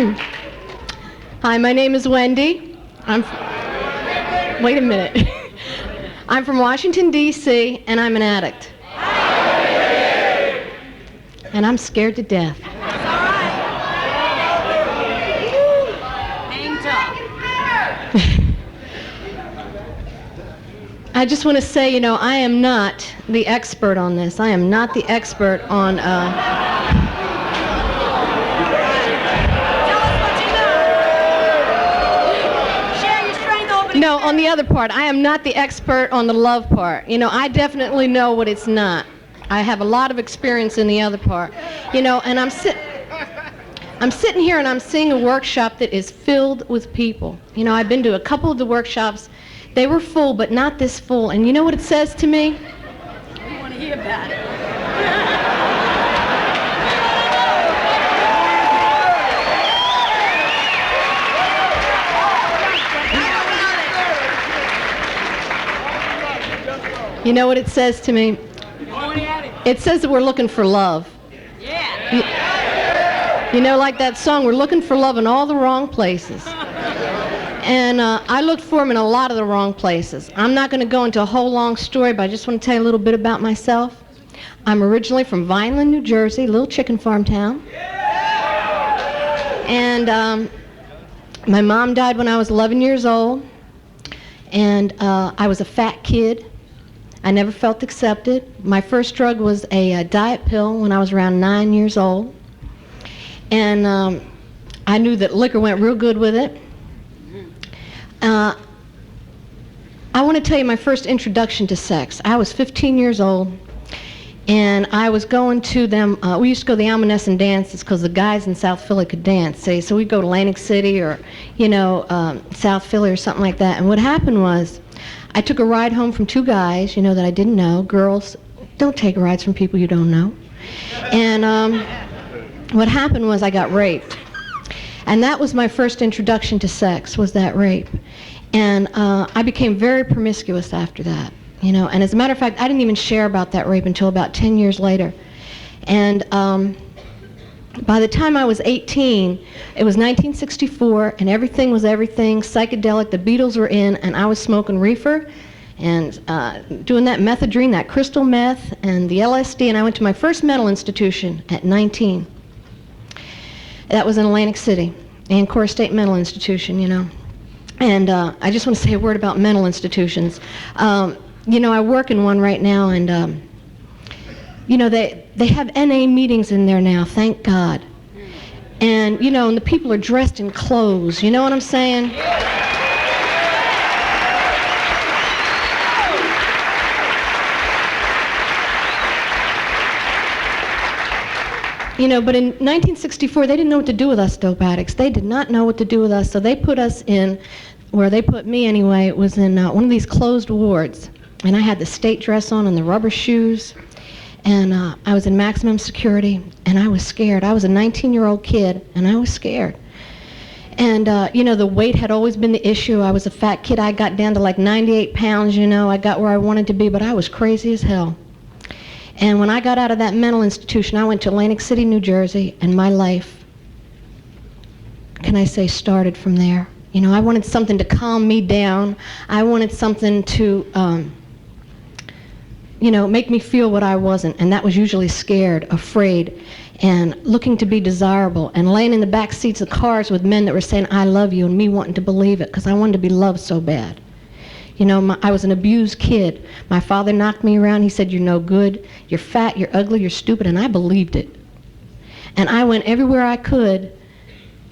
Hi, my name is Wendy. Wait a minute. I'm from Washington, D.C., and I'm an addict. And I'm scared to death. That's all right. Hang tough. I just want to say, you know, I am not the expert on this. I am not the expert on... Tell us what you know. Share your strength over No, on the other part. I am not the expert on the love part. You know, I definitely know what it's not. I have a lot of experience in the other part. You know, and I'm sitting here and I'm seeing a workshop that is filled with people. You know, I've been to a couple of the workshops. They were full, but not this full. And you know what it says to me? We want to hear about it. You know what it says to me? It says that we're looking for love. Yeah. You know, like that song, we're looking for love in all the wrong places. And I looked for him in a lot of the wrong places. I'm not going to go into a whole long story, but I just want to tell you a little bit about myself. I'm originally from Vineland, New Jersey, a little chicken farm town. And my mom died when I was 11 years old. And I was a fat kid. I never felt accepted. My first drug was a diet pill when I was around 9 years old. And I knew that liquor went real good with it. I want to tell you my first introduction to sex. I was 15 years old, and I was going to them. We used to go to the Almanesson dances because the guys in South Philly could dance, see? So we'd go to Atlantic City or, you know, South Philly or something like that. And what happened was I took a ride home from two guys, you know, that I didn't know. Girls, don't take rides from people you don't know. And what happened was I got raped. And that was my first introduction to sex, was that rape. And I became very promiscuous after that, you know. And as a matter of fact, I didn't even share about that rape until about 10 years later. And by the time I was 18, it was 1964, and everything was everything, psychedelic. The Beatles were in, and I was smoking reefer and doing that methadone, that crystal meth, and the LSD. And I went to my first mental institution at 19. That was in Atlantic City, Ancora State Mental Institution, you know. And I just want to say a word about mental institutions. You know, I work in one right now, and you know, they have NA meetings in there now, thank God. And, you know, and the people are dressed in clothes, you know what I'm saying? You know, but in 1964, they didn't know what to do with us dope addicts. They did not know what to do with us, so they put us in, where they put me anyway, it was in one of these closed wards. And I had the state dress on and the rubber shoes. And I was in maximum security, and I was scared. I was a 19-year-old kid, and I was scared. And, you know, the weight had always been the issue. I was a fat kid. I got down to like 98 pounds, you know. I got where I wanted to be, but I was crazy as hell. And when I got out of that mental institution, I went to Atlantic City, New Jersey, and my life, can I say, started from there. You know, I wanted something to calm me down. I wanted something to... you know, make me feel what I wasn't, and that was usually scared, afraid, and looking to be desirable, and laying in the back seats of cars with men that were saying, I love you, and me wanting to believe it, because I wanted to be loved so bad. You know, I was an abused kid. My father knocked me around. He said, you're no good, you're fat, you're ugly, you're stupid, and I believed it. And I went everywhere I could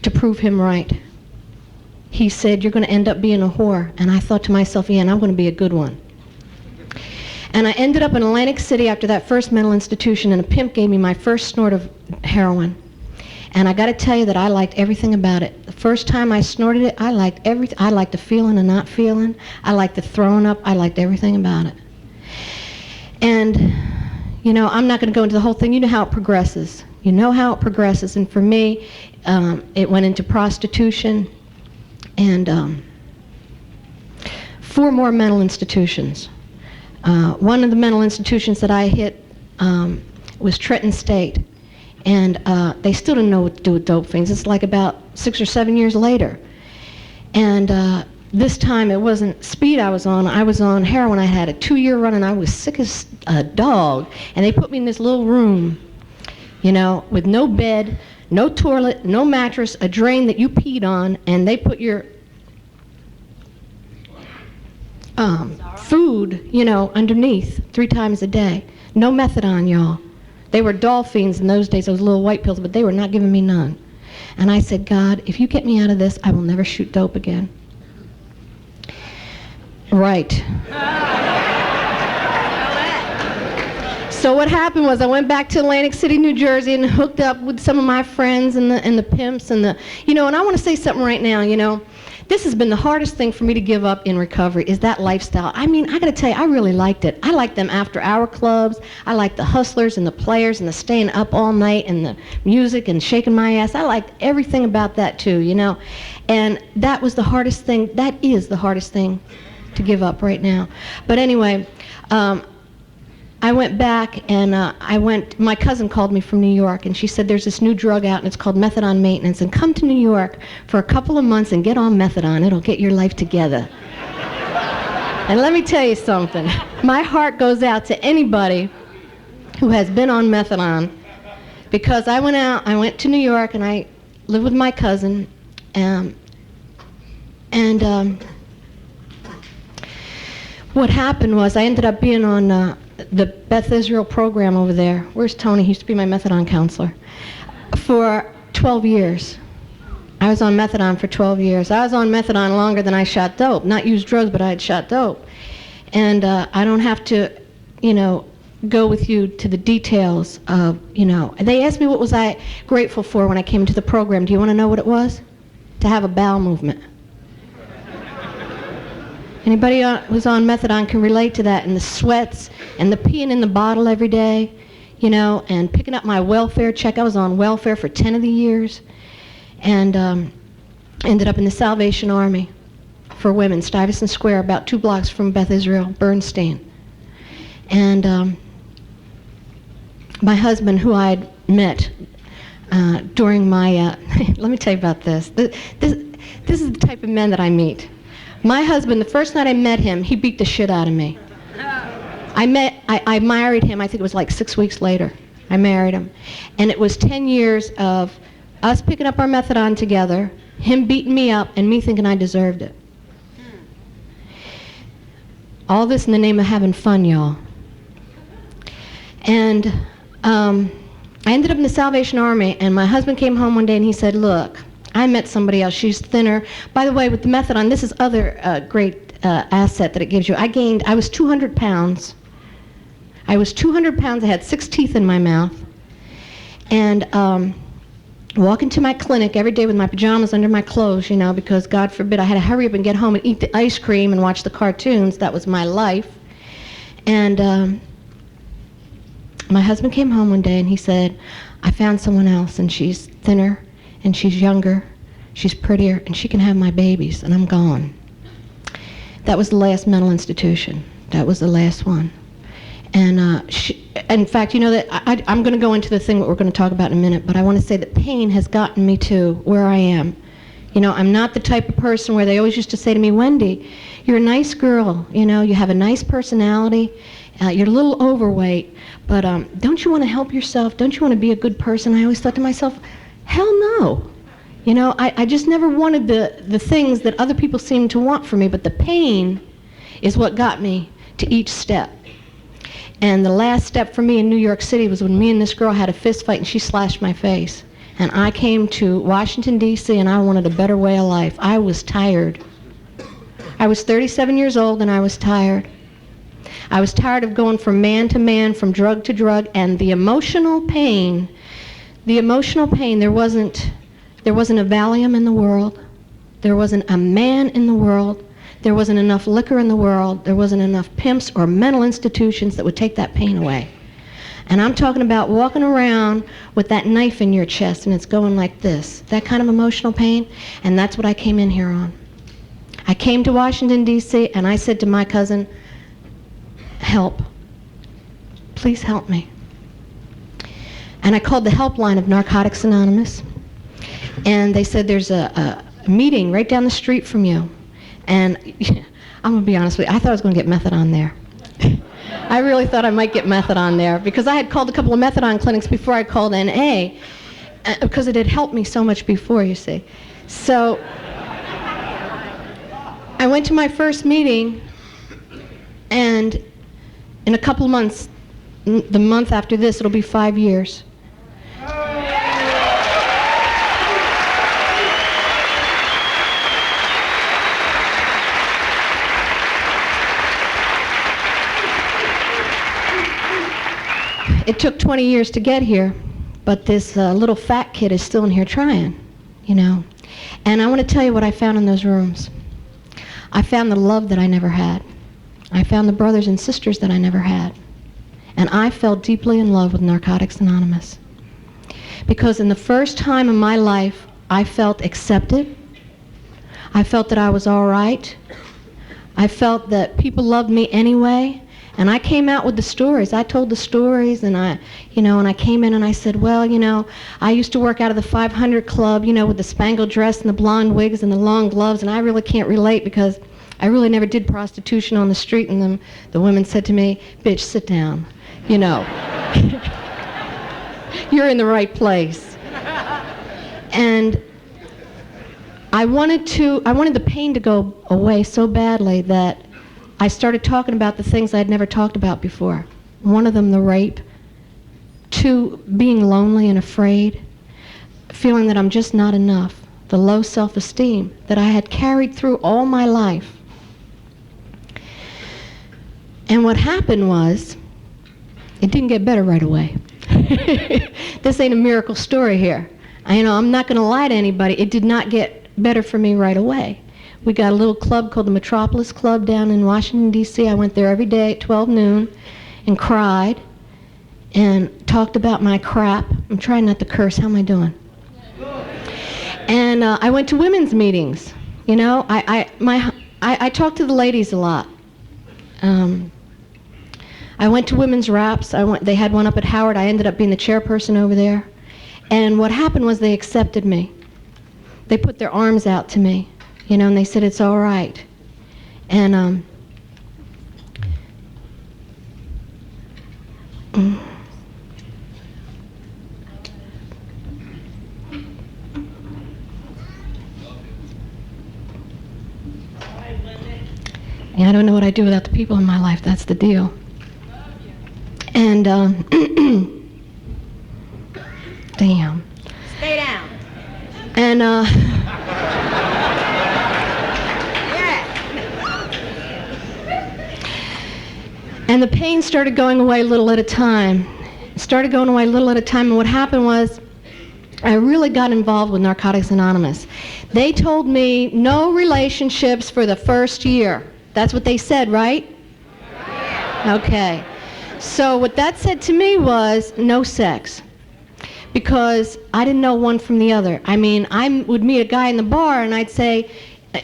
to prove him right. He said, you're going to end up being a whore, and I thought to myself, yeah, and I'm going to be a good one. And I ended up in Atlantic City after that first mental institution, and a pimp gave me my first snort of heroin. And I got to tell you that I liked everything about it. The first time I snorted it, I liked everything. I liked the feeling and not feeling. I liked the throwing up. I liked everything about it. And, you know, I'm not going to go into the whole thing. You know how it progresses. You know how it progresses. And for me, it went into prostitution and 4 more mental institutions. One of the mental institutions that I hit was Trenton State, and they still didn't know what to do with dope things. It's like about 6 or 7 years later. And this time it wasn't speed I was on heroin. I had a 2-year run and I was sick as a dog. And they put me in this little room, you know, with no bed, no toilet, no mattress, a drain that you peed on, and they put your food, you know, underneath 3 times a day. No methadone, y'all. They were dolphins in those days, those little white pills, but they were not giving me none. And I said, God, if you get me out of this, I will never shoot dope again. Right. So what happened was I went back to Atlantic City, New Jersey, and hooked up with some of my friends and the pimps and you know, and I want to say something right now, you know. This has been the hardest thing for me to give up in recovery, is that lifestyle. I mean, I got to tell you, I really liked it. I liked them after-hour clubs. I liked the hustlers and the players and the staying up all night and the music and shaking my ass. I liked everything about that too, you know. And that was the hardest thing. That is the hardest thing to give up right now. But anyway, I went back and my cousin called me from New York and she said there's this new drug out and it's called methadone maintenance, and come to New York for a couple of months and get on methadone. It'll get your life together. And let me tell you something. My heart goes out to anybody who has been on methadone, because I went to New York and I lived with my cousin, what happened was I ended up being on the Beth Israel program over there. Where's Tony? He used to be my methadone counselor. For 12 years. I was on methadone for 12 years. I was on methadone longer than I shot dope. Not used drugs, but I had shot dope. And I don't have to, you know, go with you to the details of, you know. They asked me what was I grateful for when I came into the program. Do you want to know what it was? To have a bowel movement. Anybody who's on methadone can relate to that, and the sweats, and the peeing in the bottle every day, you know, and picking up my welfare check. I was on welfare for 10 of the years, and ended up in the Salvation Army for women, Stuyvesant Square, about 2 blocks from Beth Israel, Bernstein. And my husband, who I'd met during my, let me tell you about this. This is the type of men that I meet. My husband, the first night I met him, he beat the shit out of me. I married him, I think it was like 6 weeks later. I married him. And it was 10 years of us picking up our methadone together, him beating me up, and me thinking I deserved it. All this in the name of having fun, y'all. And I ended up in the Salvation Army, and my husband came home one day and he said, look, I met somebody else. She's thinner. By the way, with the methadone, this is other great asset that it gives you. I was 200 pounds. I was 200 pounds. I had 6 teeth in my mouth. And walk into my clinic every day with my pajamas under my clothes, you know, because God forbid I had to hurry up and get home and eat the ice cream and watch the cartoons. That was my life. And my husband came home one day and he said, I found someone else, and she's thinner, and she's younger, she's prettier, and she can have my babies, and I'm gone. That was the last mental institution. That was the last one. And in fact, you know, that I'm going to go into the thing that we're going to talk about in a minute, but I want to say that pain has gotten me to where I am. You know, I'm not the type of person where they always used to say to me, Wendy, you're a nice girl, you know, you have a nice personality, you're a little overweight, but don't you want to help yourself? Don't you want to be a good person? I always thought to myself, hell no. You know, I just never wanted the things that other people seemed to want from me, but the pain is what got me to each step. And the last step for me in New York City was when me and this girl had a fist fight and she slashed my face. And I came to Washington, D.C., and I wanted a better way of life. I was tired. I was 37 years old and I was tired. I was tired of going from man to man, from drug to drug, and the emotional pain, there wasn't a Valium in the world. There wasn't a man in the world. There wasn't enough liquor in the world. There wasn't enough pimps or mental institutions that would take that pain away. And I'm talking about walking around with that knife in your chest and it's going like this. That kind of emotional pain. And that's what I came in here on. I came to Washington, D.C., and I said to my cousin, help. Please help me. And I called the helpline of Narcotics Anonymous. And they said, there's a meeting right down the street from you. And I'm going to be honest with you, I thought I was going to get methadone there. I really thought I might get methadone there, because I had called a couple of methadone clinics before I called NA, because it had helped me so much before, you see. So I went to my first meeting, and in a couple of months, the month after this, it'll be 5 years. It took 20 years to get here, but this little fat kid is still in here trying, you know. And I want to tell you what I found in those rooms. I found the love that I never had. I found the brothers and sisters that I never had. And I fell deeply in love with Narcotics Anonymous. Because in the first time in my life, I felt accepted. I felt that I was all right. I felt that people loved me anyway. And I came out with the stories. I told the stories, and I came in and I said, well, you know, I used to work out of the 500 Club, you know, with the spangled dress and the blonde wigs and the long gloves, and I really can't relate because I really never did prostitution on the street. And the women said to me, bitch, sit down, you know. You're in the right place. And I wanted the pain to go away so badly that I started talking about the things I'd never talked about before. One of them, the rape. 2, being lonely and afraid, feeling that I'm just not enough. The low self-esteem that I had carried through all my life. And what happened was, it didn't get better right away. This ain't a miracle story here. I'm not going to lie to anybody. It did not get better for me right away. We got a little club called the Metropolis Club down in Washington, D.C. I went there every day at 12 noon and cried and talked about my crap. I'm trying not to curse. How am I doing? And I went to women's meetings. You know, I talked to the ladies a lot. I went to women's raps. They had one up at Howard. I ended up being the chairperson over there. And what happened was they accepted me. They put their arms out to me. You know, and they said, it's all right. And yeah, I don't know what I'd do without the people in my life. That's the deal. And damn. Stay down. And and the pain started going away little at a time. It started going away little at a time, and what happened was I really got involved with Narcotics Anonymous. They told me no relationships for the first year. That's what they said, right? Okay. So what that said to me was no sex, because I didn't know one from the other. I mean, I would meet a guy in the bar and I'd say,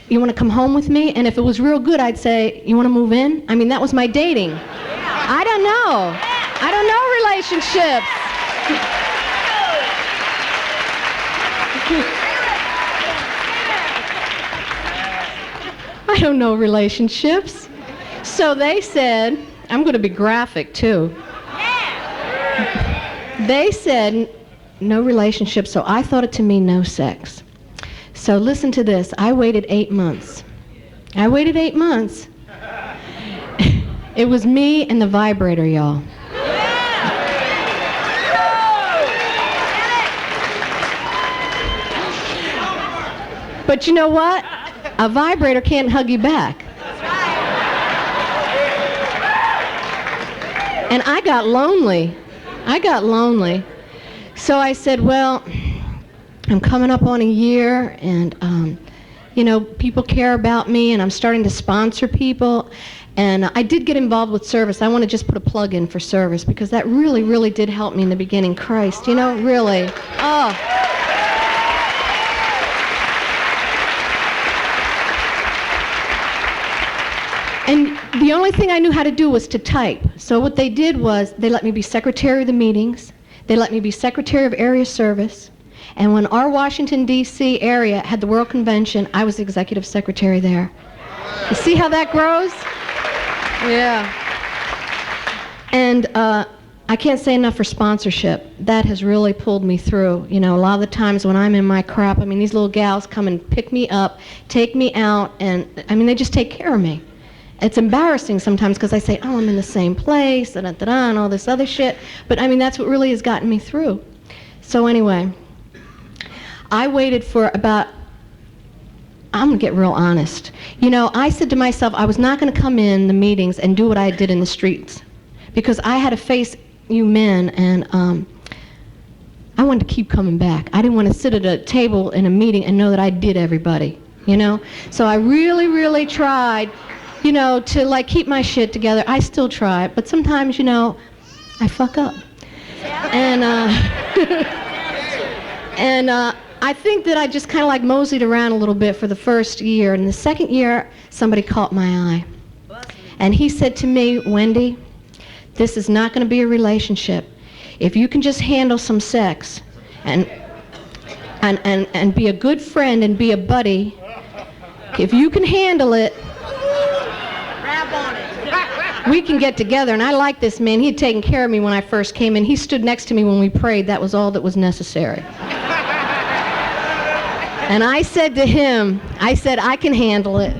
you want to come home with me? And if it was real good, I'd say, you want to move in? I mean, that was my dating. I don't know. I don't know relationships. I don't know relationships. So they said, I'm going to be graphic too. They said no relationship, so I thought it to mean no sex. So listen to this. I waited 8 months. I waited 8 months. It was me and the vibrator, y'all. But you know what? A vibrator can't hug you back. And I got lonely. So I said, well, I'm coming up on a year, and you know, people care about me, and I'm starting to sponsor people. And I did get involved with service. I want to just put a plug in for service, because that really, really did help me in the beginning. Christ, you know, really. Oh. And the only thing I knew how to do was to type. So what they did was they let me be secretary of the meetings. They let me be secretary of area service. And when our Washington, D.C. area had the World Convention, I was the executive secretary there. You see how that grows? Yeah. And I can't say enough for sponsorship. That has really pulled me through. You know, a lot of the times when I'm in my crap, I mean, these little gals come and pick me up, take me out, and, I mean, they just take care of me. It's embarrassing sometimes because I say, oh, I'm in the same place, da-da-da-da, and all this other shit. But, I mean, that's what really has gotten me through. So anyway, I waited for about, I'm going to get real honest. You know, I said to myself, I was not going to come in the meetings and do what I did in the streets because I had to face you men, and I wanted to keep coming back. I didn't want to sit at a table in a meeting and know that I did everybody, you know? So I really, really tried, you know, to like keep my shit together. I still try, but sometimes, you know, I fuck up. And I think that I just kind of like moseyed around a little bit for the first year. And the second year, somebody caught my eye. And he said to me, Wendy, this is not going to be a relationship. If you can just handle some sex and be a good friend and be a buddy, if you can handle it, Grab on it. we can get together. And I like this man. He had taken care of me when I first came in. He stood next to me when we prayed. That was all that was necessary. And I said to him, I said, I can handle it.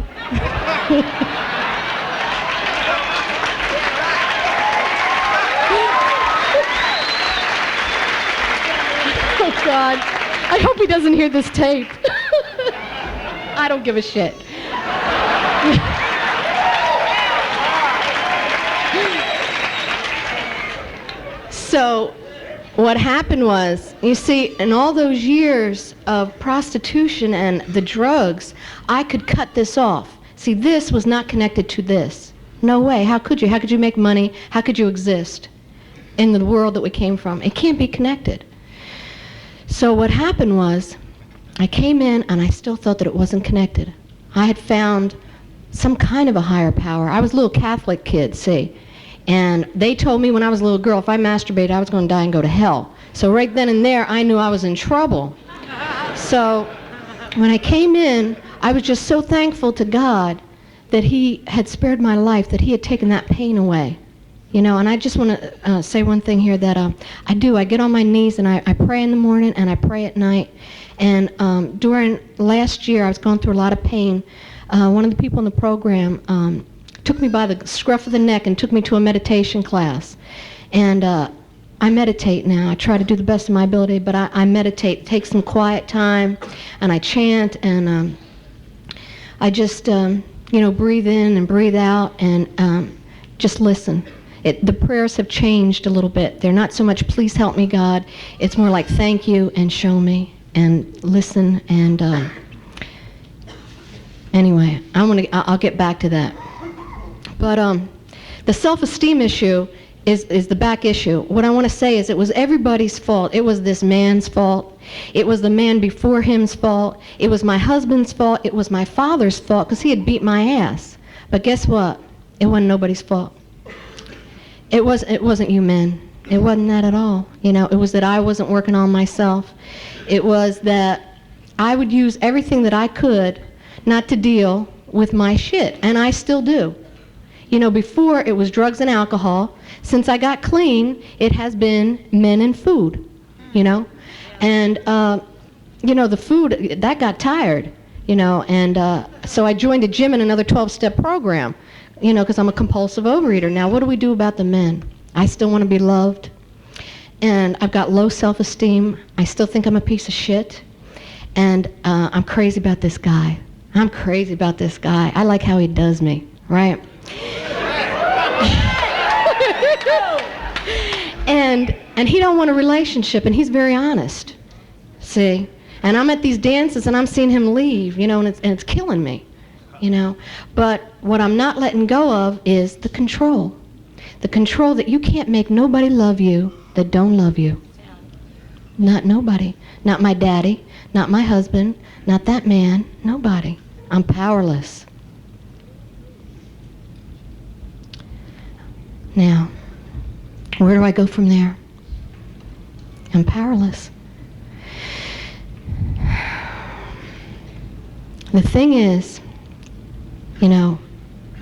Oh, God. I hope he doesn't hear this tape. I don't give a shit. So what happened was, you see, in all those years of prostitution and the drugs, I could cut this off. See, this was not connected to this. No way. How could you? How could you make money? How could you exist in the world that we came from? It can't be connected. So what happened was, I came in and I still thought that it wasn't connected. I had found some kind of a higher power. I was a little Catholic kid, see. And they told me when I was a little girl, if I masturbated, I was going to die and go to hell. So right then and there, I knew I was in trouble. So when I came in, I was just so thankful to God that he had spared my life, that he had taken that pain away. You know, and I just want to say one thing here that I do. I get on my knees and I pray in the morning and I pray at night. And during last year, I was going through a lot of pain. One of the people in the program took me by the scruff of the neck and took me to a meditation class. And I meditate now. I try to do the best of my ability, but I meditate, take some quiet time, and I chant, and I just, you know, breathe in and breathe out, and just listen. The prayers have changed a little bit. They're not so much, please help me, God. It's more like, thank you, and show me, and listen, and anyway, I'll get back to that. But the self-esteem issue is the back issue. What I want to say is it was everybody's fault. It was this man's fault. It was the man before him's fault. It was my husband's fault. It was my father's fault because he had beat my ass. But guess what? It wasn't nobody's fault. It wasn't you men. It wasn't that at all. You know, it was that I wasn't working on myself. It was that I would use everything that I could not to deal with my shit, and I still do. You know, before it was drugs and alcohol. Since I got clean, it has been men and food, you know. And, you know, the food, that got tired, you know. And so I joined a gym and another 12-step program, you know, because I'm a compulsive overeater. Now, what do we do about the men? I still want to be loved. And I've got low self-esteem. I still think I'm a piece of shit. And I'm crazy about this guy. I'm crazy about this guy. I like how he does me, right? And he don't want a relationship, and he's very honest, see? And I'm at these dances, and I'm seeing him leave, you know, and it's killing me, you know? But what I'm not letting go of is the control. The control that you can't make nobody love you that don't love you. Not nobody. Not my daddy, not my husband, not that man, nobody. I'm powerless. Now, where do I go from there? I'm powerless. The thing is, you know,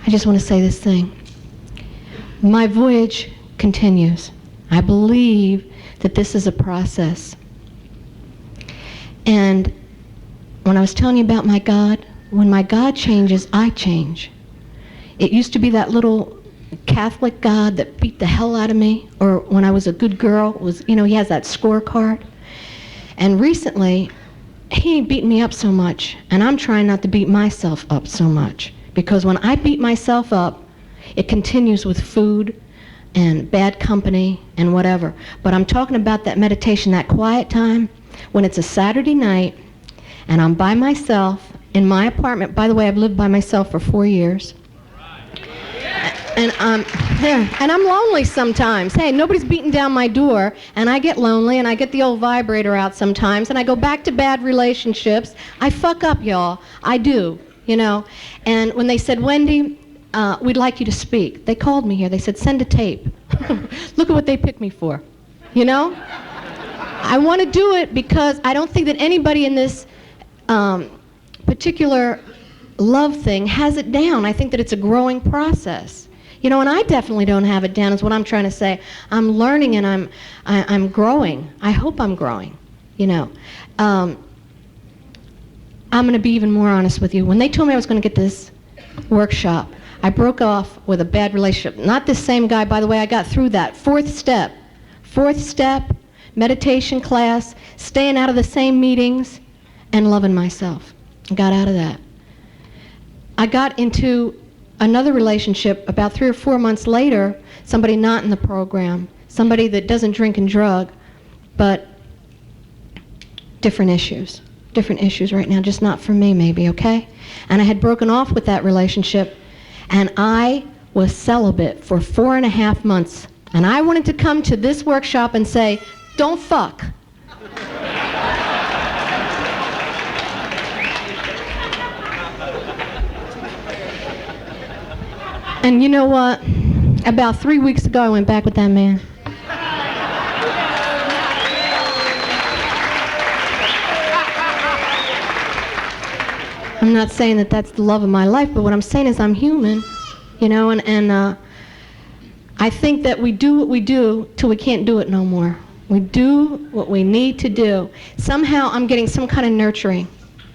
I just want to say this thing. My voyage continues. I believe that this is a process. And when I was telling you about my God, when my God changes, I change. It used to be that little Catholic God that beat the hell out of me, or when I was a good girl, he has that scorecard. And recently, he ain't beating me up so much, and I'm trying not to beat myself up so much, because when I beat myself up, it continues with food and bad company and whatever. But I'm talking about that meditation, that quiet time, when it's a Saturday night, and I'm by myself in my apartment. By the way, I've lived by myself for 4 years. And I'm lonely sometimes. Hey, nobody's beating down my door, and I get lonely, and I get the old vibrator out sometimes, and I go back to bad relationships. I fuck up, y'all. I do, you know. And when they said, Wendy, we'd like you to speak, they called me here. They said, send a tape. Look at what they picked me for, you know. I want to do it because I don't think that anybody in this particular love thing has it down. I think that it's a growing process. You know, and I definitely don't have it down, is what I'm trying to say. I'm learning and I'm growing. I hope I'm growing, you know. I'm going to be even more honest with you. When they told me I was going to get this workshop, I broke off with a bad relationship. Not this same guy, by the way. I got through that. Fourth step, meditation class, staying out of the same meetings, and loving myself. I got out of that. I got into another relationship about 3 or 4 months later, somebody not in the program, somebody that doesn't drink and drug, but different issues right now, just not for me maybe, okay? And I had broken off with that relationship, and I was celibate for 4.5 months, and I wanted to come to this workshop and say, don't fuck. And you know what? About 3 weeks ago, I went back with that man. I'm not saying that that's the love of my life, but what I'm saying is I'm human, you know, and I think that we do what we do till we can't do it no more. We do what we need to do. Somehow I'm getting some kind of nurturing.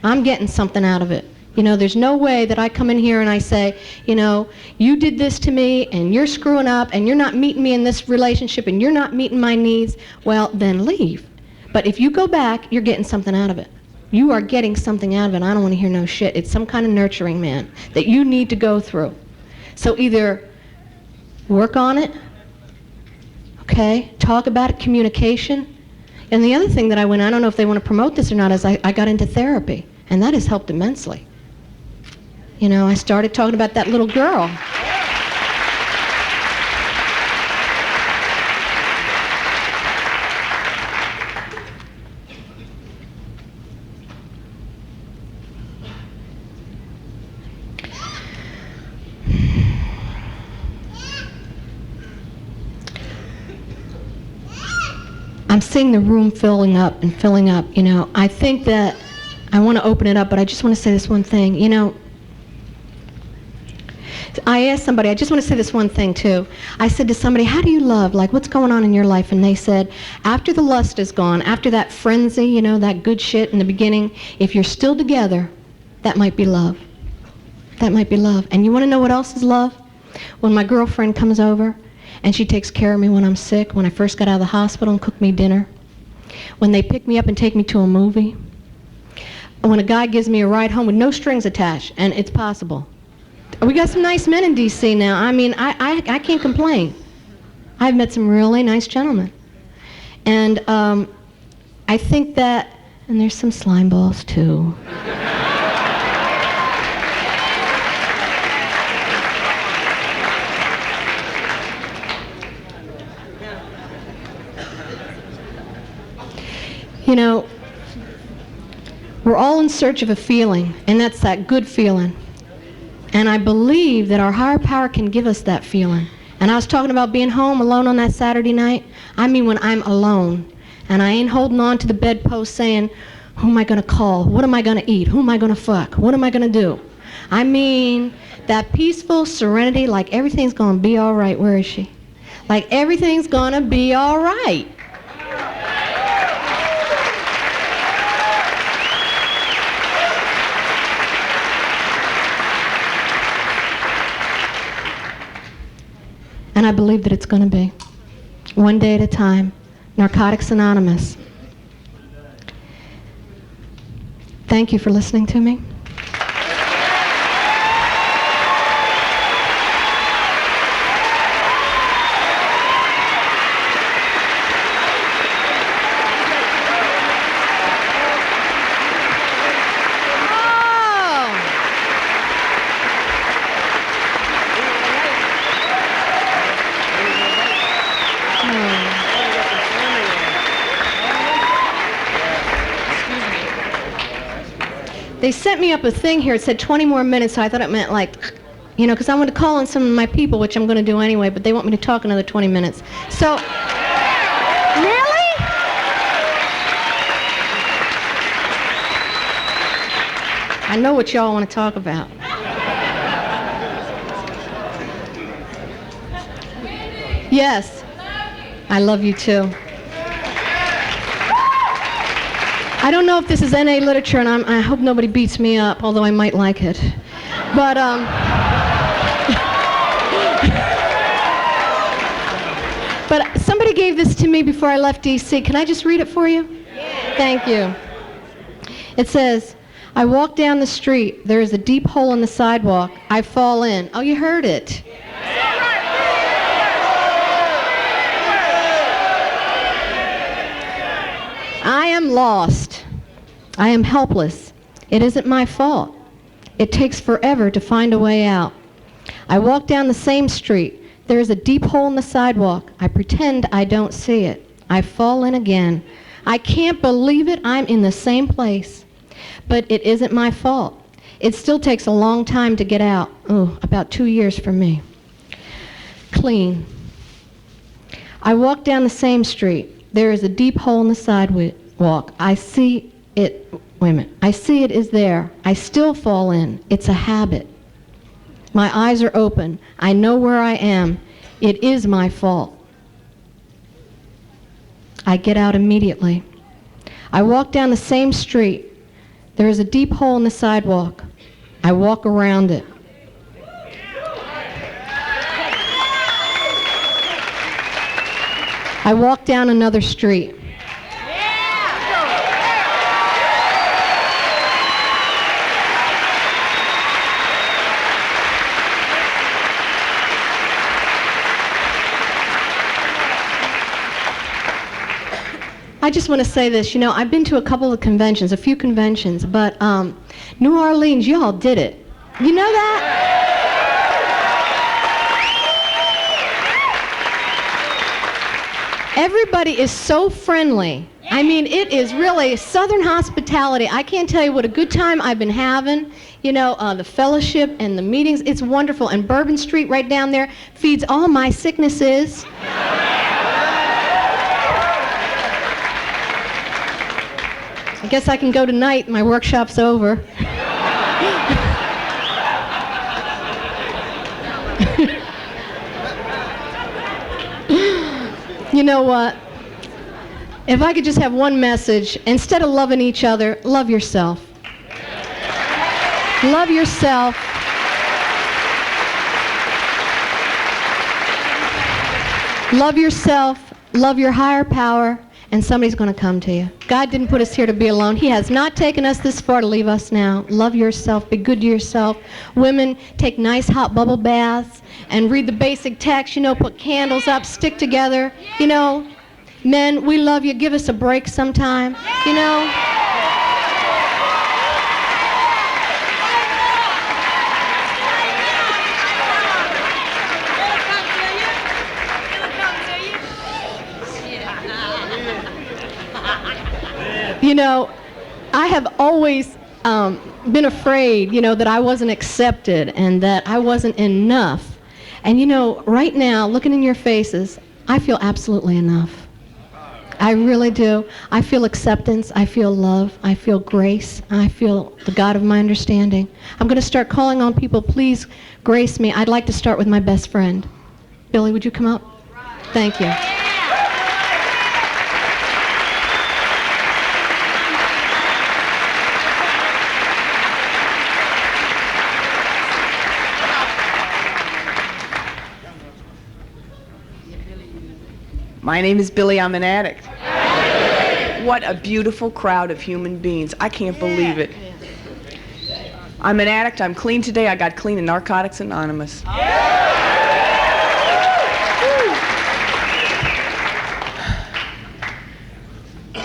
I'm getting something out of it. You know, there's no way that I come in here and I say, you know, you did this to me and you're screwing up and you're not meeting me in this relationship and you're not meeting my needs. Well, then leave. But if you go back, you're getting something out of it. You are getting something out of it. I don't want to hear no shit. It's some kind of nurturing, man, that you need to go through. So either work on it, okay, talk about it, communication. And the other thing that I don't know if they want to promote this or not, is I got into therapy, and that has helped immensely. You know, I started talking about that little girl. I'm seeing the room filling up, you know. I think that I want to open it up, but I just want to say this one thing, you know. I asked somebody, I just want to say this one thing too. I said to somebody, how do you love? Like, what's going on in your life? And they said, after the lust is gone, after that frenzy, you know, that good shit in the beginning, if you're still together, that might be love. That might be love. And you want to know what else is love? When my girlfriend comes over and she takes care of me when I'm sick, when I first got out of the hospital and cooked me dinner, when they pick me up and take me to a movie, when a guy gives me a ride home with no strings attached, and it's possible. We got some nice men in D.C. now. I mean, I can't complain. I've met some really nice gentlemen. And I think that, and there's some slime balls too. You know, we're all in search of a feeling, and that's that good feeling. And I believe that our higher power can give us that feeling. And I was talking about being home alone on that Saturday night. I mean when I'm alone and I ain't holding on to the bedpost saying, Who am I going to call? What am I going to eat? Who am I going to fuck? What am I going to do? I mean, that peaceful serenity, like everything's going to be all right. Where is she? Like everything's going to be all right. And I believe that it's going to be. One day at a time. Narcotics Anonymous. Thank you for listening to me. They sent me up a thing here. It said 20 more minutes, so I thought it meant like, you know, because I want to call on some of my people, which I'm going to do anyway, but they want me to talk another 20 minutes. So, really? I know what y'all want to talk about. Yes, I love you too. I don't know if this is NA literature, and I hope nobody beats me up, although I might like it. But, but somebody gave this to me before I left D.C. Can I just read it for you? Yeah. Thank you. It says, I walk down the street. There is a deep hole in the sidewalk. I fall in. Oh, you heard it. I am lost. I am helpless. It isn't my fault. It takes forever to find a way out. I walk down the same street. There is a deep hole in the sidewalk. I pretend I don't see it. I fall in again. I can't believe it. I'm in the same place. But it isn't my fault. It still takes a long time to get out. Oh, about 2 years for me. Clean. I walk down the same street. There is a deep hole in the sidewalk. I see it. Wait a minute. I see it is there. I still fall in. It's a habit. My eyes are open. I know where I am. It is my fault. I get out immediately. I walk down the same street. There is a deep hole in the sidewalk. I walk around it. I walk down another street. I just want to say this, you know, I've been to a couple of conventions, a few conventions, but New Orleans, y'all did it. You know that? Everybody is so friendly. I mean, it is really Southern hospitality. I can't tell you what a good time I've been having. You know, the fellowship and the meetings, it's wonderful. And Bourbon Street right down there feeds all my sicknesses. I guess I can go tonight. My workshop's over. You know what? If I could just have one message, instead of loving each other, love yourself. Love yourself. Love yourself. Love your higher power. And somebody's going to come to you. God didn't put us here to be alone. He has not taken us this far to leave us now. Love yourself. Be good to yourself. Women, take nice hot bubble baths and read the basic text. You know, put candles up, stick together. You know, men, we love you. Give us a break sometime. You know. You know, I have always been afraid, you know, that I wasn't accepted and that I wasn't enough. And, you know, right now, looking in your faces, I feel absolutely enough. I really do. I feel acceptance. I feel love. I feel grace. I feel the God of my understanding. I'm going to start calling on people. Please grace me. I'd like to start with my best friend. Billy, would you come up? Thank you. My name is Billy. I'm an addict. What a beautiful crowd of human beings. I can't believe it. I'm an addict. I'm clean today. I got clean in Narcotics Anonymous.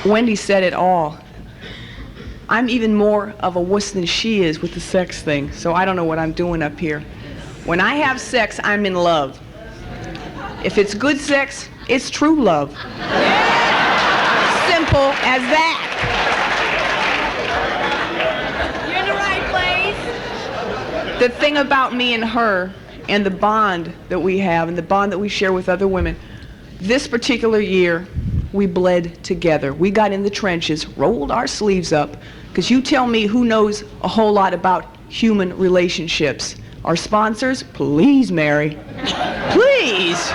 Wendy said it all. I'm even more of a wuss than she is with the sex thing, so I don't know what I'm doing up here. When I have sex, I'm in love. If it's good sex, it's true love. Simple as that. You're in the right place. The thing about me and her and the bond that we have and the bond that we share with other women, this particular year, we bled together. We got in the trenches, rolled our sleeves up, because you tell me who knows a whole lot about human relationships. Our sponsors, please, Mary. Please.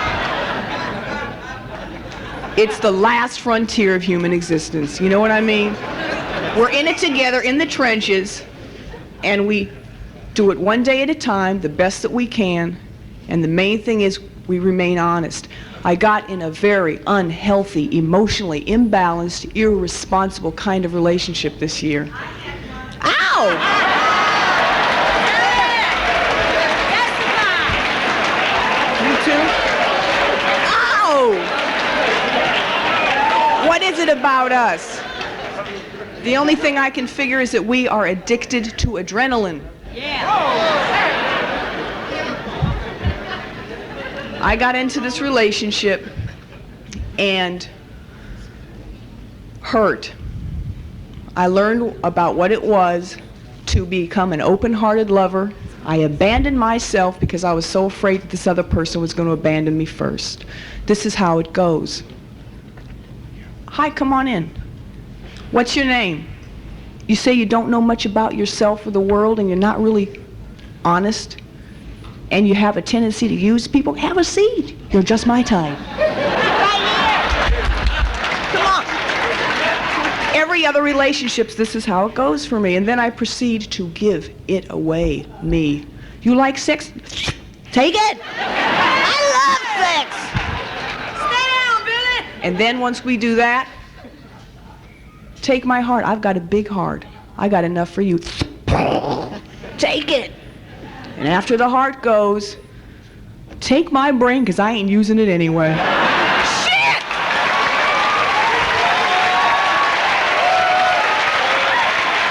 It's the last frontier of human existence. You know what I mean? We're in it together in the trenches, and we do it one day at a time, the best that we can, and the main thing is we remain honest. I got in a very unhealthy, emotionally imbalanced, irresponsible kind of relationship this year. Ow! You too? Ow! What is it about us? The only thing I can figure is that we are addicted to adrenaline. I got into this relationship and hurt. I learned about what it was to become an open-hearted lover. I abandoned myself because I was so afraid that this other person was going to abandon me first. This is how it goes. Hi, come on in. What's your name? You say you don't know much about yourself or the world and you're not really honest, and you have a tendency to use people. Have a seat. You're just my type. Come on. Every other relationships, this is how it goes for me. And then I proceed to give it away, me. You like sex? Take it. I love sex. Stay down, Billy. And then once we do that, take my heart. I've got a big heart. I got enough for you. Take it. And after the heart goes, take my brain, because I ain't using it anyway. Shit!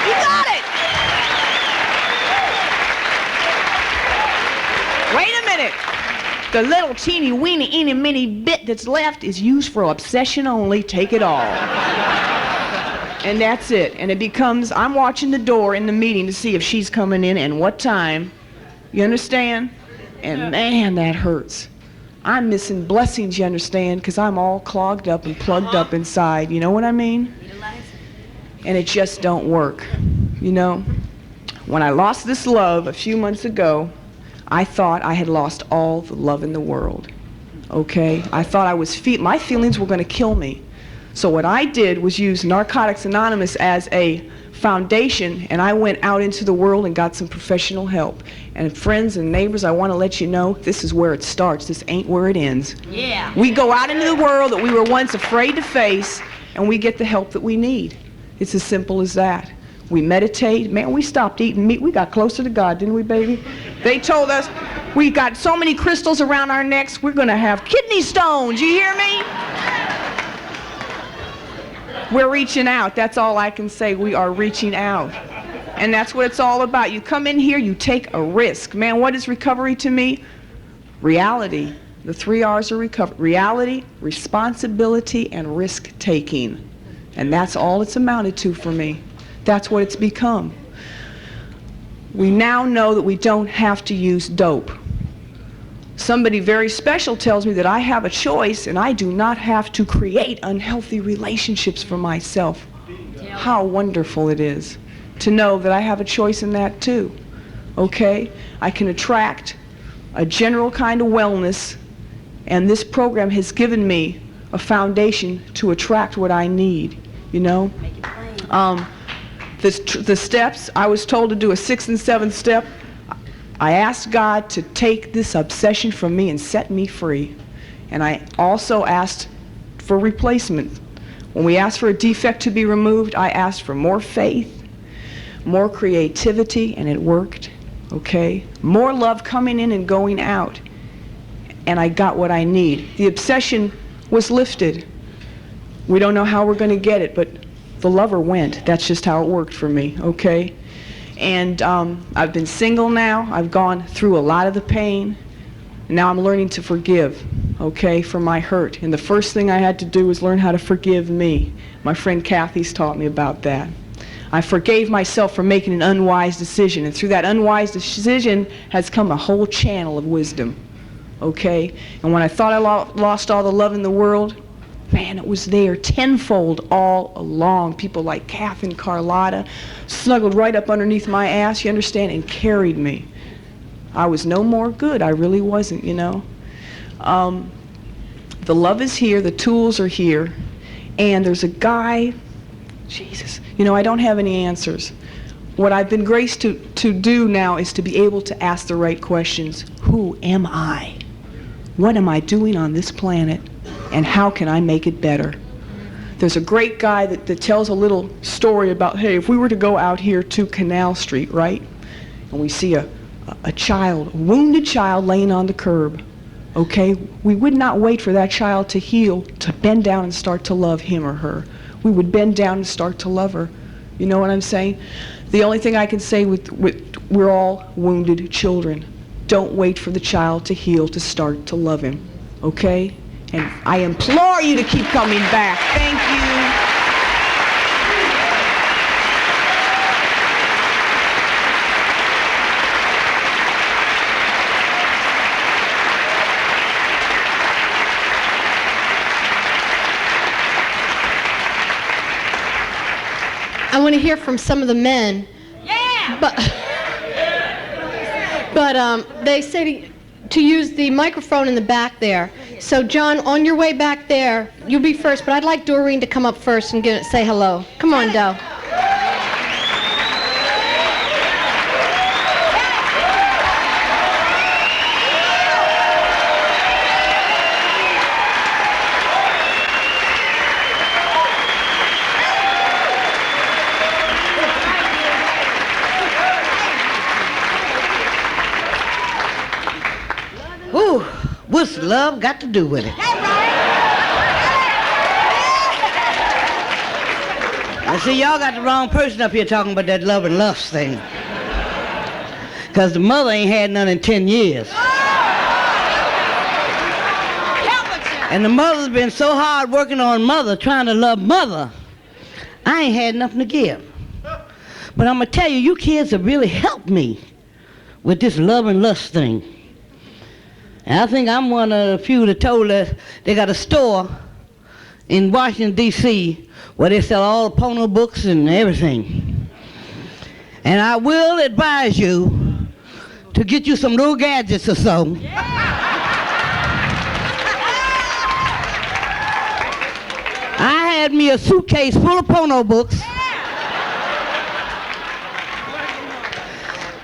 You got it! Wait a minute. The little teeny weeny eeny miny bit that's left is used for obsession only. Take it all. And that's it. And it becomes, I'm watching the door in the meeting to see if she's coming in and what time. You understand? And man, that hurts. I'm missing blessings, you understand, because I'm all clogged up and plugged up inside. You know what I mean? And it just don't work. You know? When I lost this love a few months ago, I thought I had lost all the love in the world. Okay? I thought my feelings were going to kill me. So what I did was use Narcotics Anonymous as a foundation, and I went out into the world and got some professional help. And friends and neighbors, I want to let you know, this is where it starts. This ain't where it ends. Yeah. We go out into the world that we were once afraid to face, and we get the help that we need. It's as simple as that. We meditate. Man, we stopped eating meat. We got closer to God, didn't we, baby? They told us we got so many crystals around our necks, we're going to have kidney stones. You hear me? We're reaching out. That's all I can say. We are reaching out. And that's what it's all about. You come in here, you take a risk. Man, what is recovery to me? Reality. The 3 R's of recovery. Reality, responsibility, and risk-taking. And that's all it's amounted to for me. That's what it's become. We now know that we don't have to use dope. Somebody very special tells me that I have a choice and I do not have to create unhealthy relationships for myself. How wonderful it is to know that I have a choice in that too. Okay? I can attract a general kind of wellness, and this program has given me a foundation to attract what I need, you know? The steps, I was told to do a 6th and 7th step. I asked God to take this obsession from me and set me free. And I also asked for replacement. When we asked for a defect to be removed, I asked for more faith, more creativity, and it worked, okay? More love coming in and going out. And I got what I need. The obsession was lifted. We don't know how we're going to get it, but the lover went. That's just how it worked for me, okay? And I've been single now. I've gone through a lot of the pain. Now I'm learning to forgive, okay, for my hurt. And the first thing I had to do was learn how to forgive me. My friend Kathy's taught me about that. I forgave myself for making an unwise decision, and through that unwise decision has come a whole channel of wisdom, okay? And when I thought I lost all the love in the world, man, it was there tenfold all along. People like Kath and Carlotta snuggled right up underneath my ass, you understand, and carried me. I was no more good. I really wasn't, you know. The love is here, the tools are here, and there's a guy, Jesus, you know, I don't have any answers. What I've been graced to do now is to be able to ask the right questions. Who am I? What am I doing on this planet? And how can I make it better? There's a great guy that tells a little story about, hey, if we were to go out here to Canal Street, right? And we see a child, a wounded child laying on the curb, okay? We would not wait for that child to heal, to bend down and start to love him or her. We would bend down and start to love her. You know what I'm saying? The only thing I can say we're all wounded children. Don't wait for the child to heal to start to love him, okay? And I implore you to keep coming back. Thank you. I want to hear from some of the men. Yeah! But they say to use the microphone in the back there. So, John, on your way back there, you'll be first, but I'd like Doreen to come up first and say hello. Come on, Del. Ooh, what's love got to do with it? I see y'all got the wrong person up here talking about that love and lust thing. Because the mother ain't had none in 10 years. And the mother's been so hard working on mother, trying to love mother, I ain't had nothing to give. But I'm going to tell you, you kids have really helped me with this love and lust thing. And I think I'm one of the few that told us they got a store in Washington, D.C., where they sell all the porno books and everything. And I will advise you to get you some little gadgets or so. I had me a suitcase full of porno books.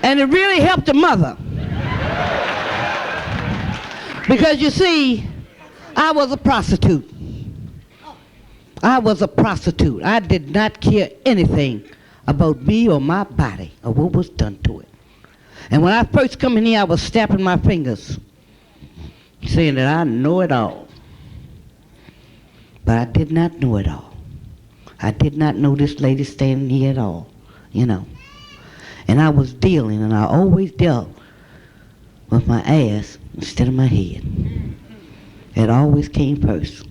And it really helped the mother. Because you see, I was a prostitute. I was a prostitute. I did not care anything about me or my body or what was done to it. And when I first come in here, I was snapping my fingers, saying that I know it all. But I did not know it all. I did not know this lady standing here at all, you know. And I was dealing, and I always dealt with my ass instead of my head. It always came first.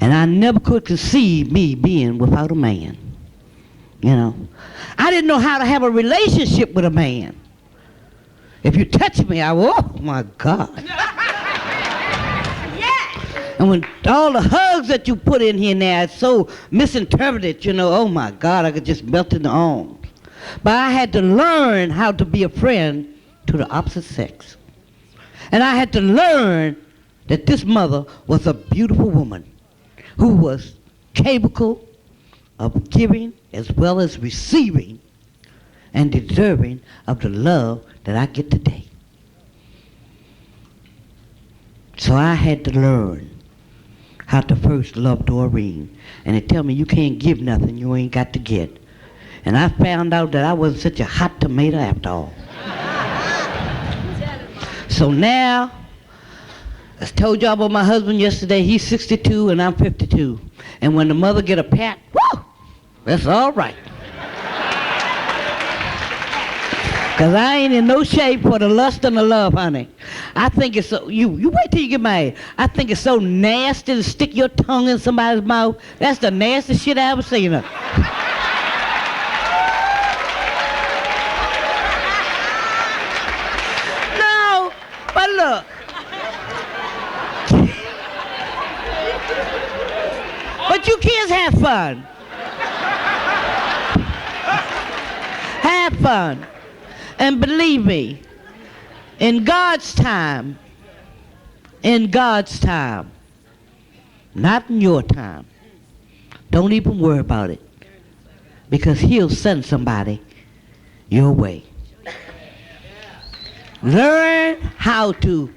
And I never could conceive me being without a man. You know, I didn't know how to have a relationship with a man. If you touch me, I will. Oh, my God. And when all the hugs that you put in here now, it's so misinterpreted, you know, oh, my God, I could just melt in the arms. But I had to learn how to be a friend to the opposite sex. And I had to learn that this mother was a beautiful woman who was capable of giving as well as receiving and deserving of the love that I get today. So I had to learn how to first love Doreen. And they tell me you can't give nothing you ain't got to get. And I found out that I wasn't such a hot tomato after all. So now, I told y'all about my husband yesterday. He's 62 and I'm 52. And when the mother get a pat, woo, that's all right. Because I ain't in no shape for the lust and the love, honey. I think it's so, you wait till you get married. I think it's so nasty to stick your tongue in somebody's mouth. That's the nastiest shit I ever seen. No, but look. But you kids have fun. Have fun. And believe me, in God's time, not in your time, don't even worry about it, because he'll send somebody your way. Learn how to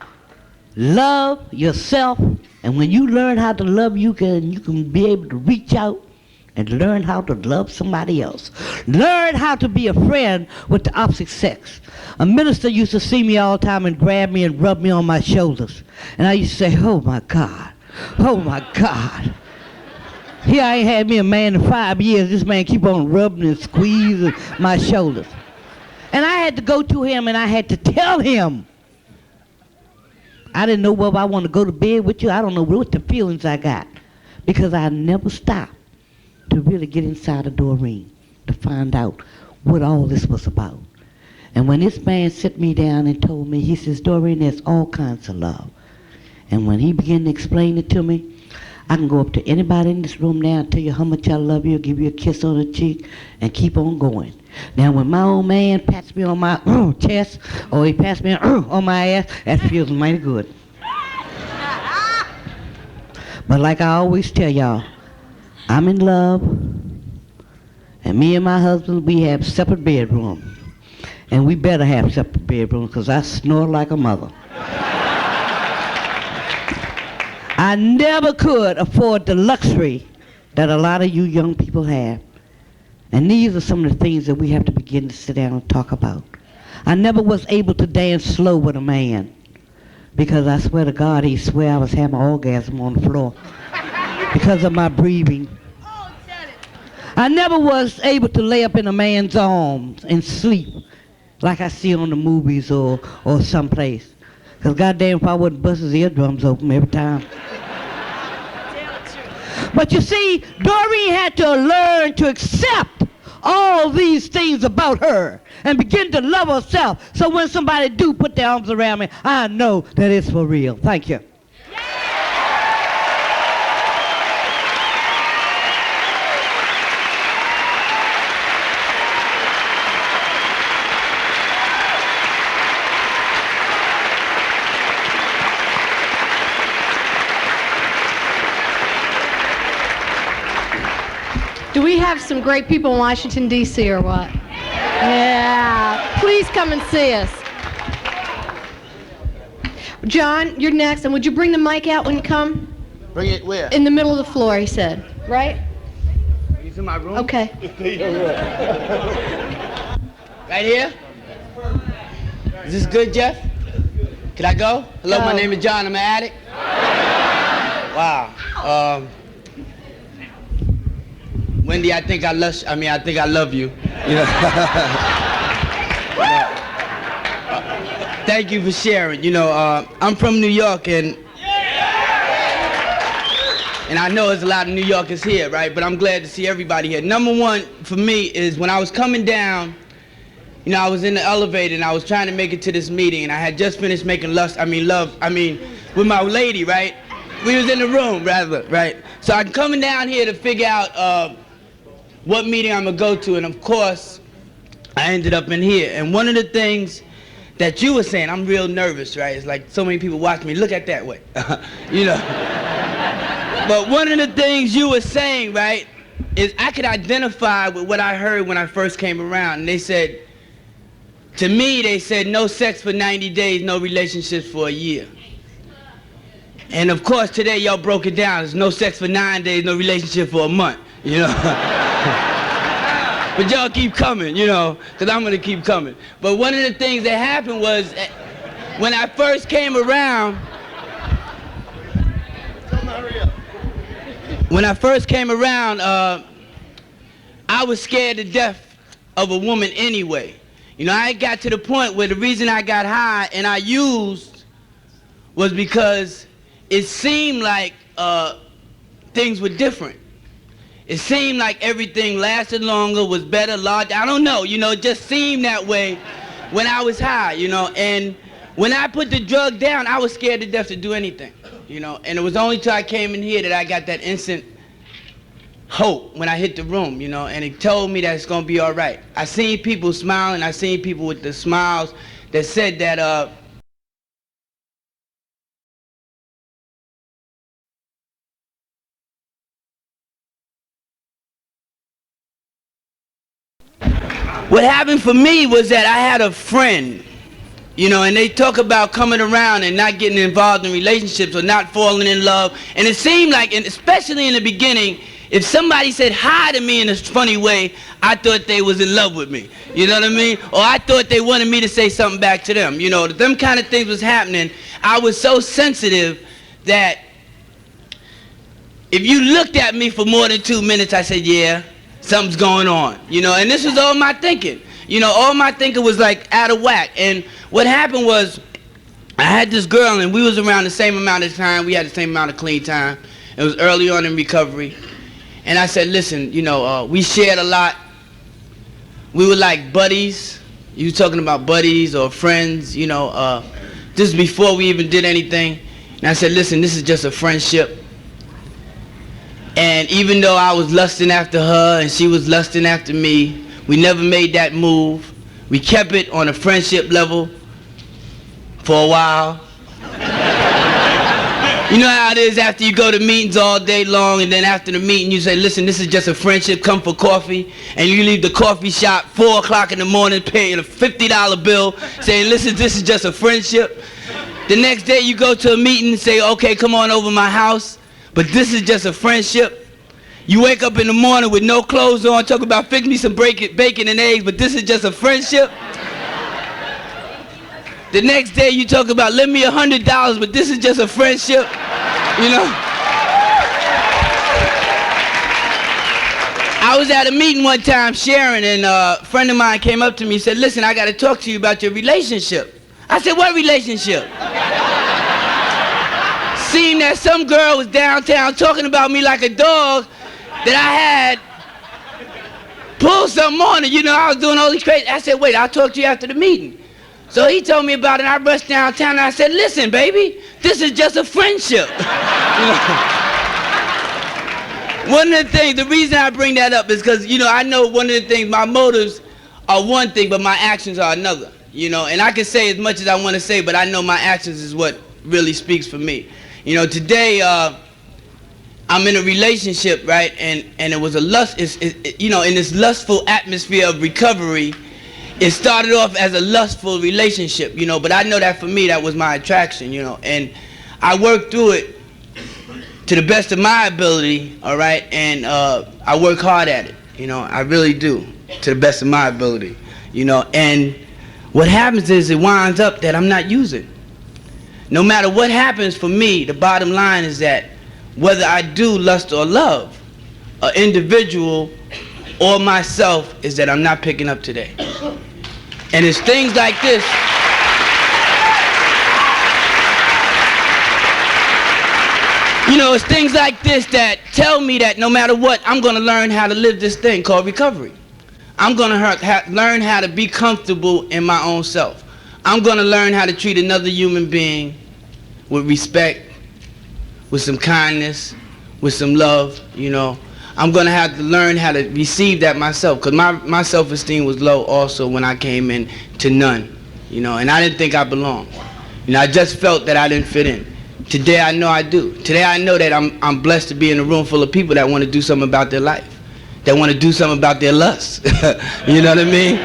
love yourself, and when you learn how to love, you can be able to reach out and learn how to love somebody else. Learn how to be a friend with the opposite sex. A minister used to see me all the time and grab me and rub me on my shoulders. And I used to say, oh my God, oh my God. Here I ain't had me a man in 5 years. This man keep on rubbing and squeezing my shoulders. And I had to go to him and I had to tell him. I didn't know whether I want to go to bed with you. I don't know what the feelings I got. Because I never stopped to really get inside of Doreen, to find out what all this was about. And when this man sit me down and told me, he says, Doreen, there's all kinds of love. And when he began to explain it to me, I can go up to anybody in this room now and tell you how much I love you, give you a kiss on the cheek, and keep on going. Now, when my old man pats me on my chest, or he pats me on my ass, that feels mighty good. But like I always tell y'all, I'm in love, and me and my husband, we have separate bedrooms. And we better have separate bedrooms, because I snore like a mother. I never could afford the luxury that a lot of you young people have. And these are some of the things that we have to begin to sit down and talk about. I never was able to dance slow with a man, because I swear to God, he swear I was having an orgasm on the floor because of my breathing. I never was able to lay up in a man's arms and sleep like I see on the movies or someplace. Because goddamn, if I wouldn't bust his eardrums open every time. But you see, Doreen had to learn to accept all these things about her and begin to love herself. So when somebody do put their arms around me, I know that it's for real. Thank you. Do we have some great people in Washington, D.C. or what? Yeah. Please come and see us. John, you're next. And would you bring the mic out when you come? Bring it where? In the middle of the floor, he said. Right? He's in my room? Okay. Right here? Is this good, Jeff? Can I go? Hello, my name is John. I'm an addict. Wow. Wendy, I think I love you. You know? Thank you for sharing. You know, I'm from New York, and I know there's a lot of New Yorkers here, right? But I'm glad to see everybody here. Number one for me is when I was coming down You know, I was in the elevator and I was trying to make it to this meeting, and I had just finished making love with my lady, right? We was in the room, rather, right? So I'm coming down here to figure out what meeting I'm gonna go to, and of course, I ended up in here. And one of the things that you were saying, I'm real nervous, right? It's like so many people watch me, look at that way, you know. But one of the things you were saying, right, is I could identify with what I heard when I first came around. And they said, to me, they said, no sex for 90 days, no relationships for a year. And of course, today y'all broke it down. There's no sex for 9 days, no relationship for a month, you know. But y'all keep coming, you know, because I'm going to keep coming. But one of the things that happened was, when I first came around, I was scared to death of a woman anyway. You know, I got to the point where the reason I got high and I used was because it seemed like things were different. It seemed like everything lasted longer, was better, larger. I don't know, you know, it just seemed that way when I was high, you know. And when I put the drug down, I was scared to death to do anything, you know. And it was only till I came in here that I got that instant hope when I hit the room, you know, and it told me that it's gonna be all right. I seen people smiling, I seen people with the smiles that said that what happened for me was that I had a friend, you know, and they talk about coming around and not getting involved in relationships or not falling in love. And it seemed like, and especially in the beginning, if somebody said hi to me in a funny way, I thought they was in love with me. You know what I mean? Or I thought they wanted me to say something back to them. You know, them kind of things was happening. I was so sensitive that if you looked at me for more than 2 minutes, I said, yeah, something's going on. You know, and this was all my thinking. You know, all my thinking was like out of whack. And what happened was, I had this girl and we was around the same amount of time. We had the same amount of clean time. It was early on in recovery. And I said, listen, you know, we shared a lot. We were like buddies. You talking about buddies or friends, you know, this is before we even did anything. And I said, listen, this is just a friendship. And even though I was lusting after her and she was lusting after me, we never made that move. We kept it on a friendship level for a while. You know how it is after you go to meetings all day long, and then after the meeting you say, listen, this is just a friendship, come for coffee, and you leave the coffee shop 4 o'clock in the morning paying a $50 bill saying, listen, this is just a friendship. The next day you go to a meeting and say, okay, come on over my house, but this is just a friendship. You wake up in the morning with no clothes on, talk about fix me some bacon and eggs, but this is just a friendship. The next day you talk about lend me $100, but this is just a friendship, you know. I was at a meeting one time sharing, and a friend of mine came up to me and said, listen, I got to talk to you about your relationship. I said, what relationship? Seeing that some girl was downtown talking about me like a dog that I had pulled something on her, you know, I was doing all these crazy. I said, wait, I'll talk to you after the meeting. So he told me about it, and I rushed downtown, and I said, listen, baby, this is just a friendship. You know? One of the things, the reason I bring that up is because, you know, I know one of the things, my motives are one thing, but my actions are another, you know, and I can say as much as I want to say, but I know my actions is what really speaks for me. You know, today, I'm in a relationship, right, and it was a lust, you know, in this lustful atmosphere of recovery. It started off as a lustful relationship, you know, but I know that for me, that was my attraction, you know, and I worked through it to the best of my ability, all right, and I work hard at it, you know, I really do, to the best of my ability, you know, and what happens is it winds up that I'm not using. No matter what happens for me, the bottom line is that whether I do lust or love, an individual or myself, is that I'm not picking up today. And it's things like this. You know, it's things like this that tell me that no matter what, I'm gonna learn how to live this thing called recovery. I'm going to learn how to be comfortable in my own self. I'm going to learn how to treat another human being with respect, with some kindness, with some love, you know. I'm going to have to learn how to receive that myself, because my self-esteem was low also when I came in to none, you know, and I didn't think I belonged. You know, I just felt that I didn't fit in. Today I know I do. Today I know that I'm blessed to be in a room full of people that want to do something about their life, that want to do something about their lust, you know what I mean?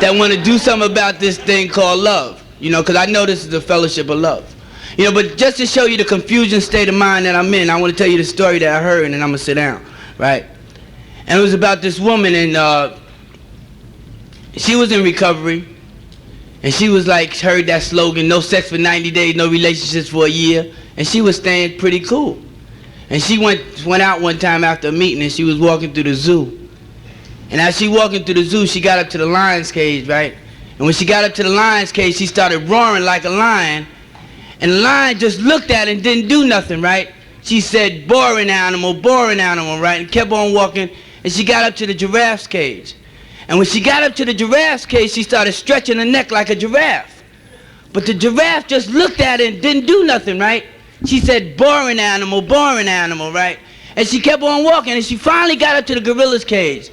That want to do something about this thing called love, you know, because I know this is a fellowship of love. You know, but just to show you the confusion state of mind that I'm in, I want to tell you the story that I heard, and then I'm going to sit down, right? And it was about this woman, and she was in recovery, and she was like, heard that slogan, no sex for 90 days, no relationships for a year, and she was staying pretty cool. And she went out one time after a meeting, and she was walking through the zoo. And as she walking through the zoo, she got up to the lion's cage, right? And when she got up to the lion's cage, she started roaring like a lion, and the lion just looked at her and didn't do nothing, right? She said, boring animal, right? And kept on walking, and she got up to the giraffe's cage. And when she got up to the giraffe's cage, she started stretching her neck like a giraffe. But the giraffe just looked at her and didn't do nothing, right? She said, boring animal, right? And she kept on walking, and she finally got up to the gorilla's cage.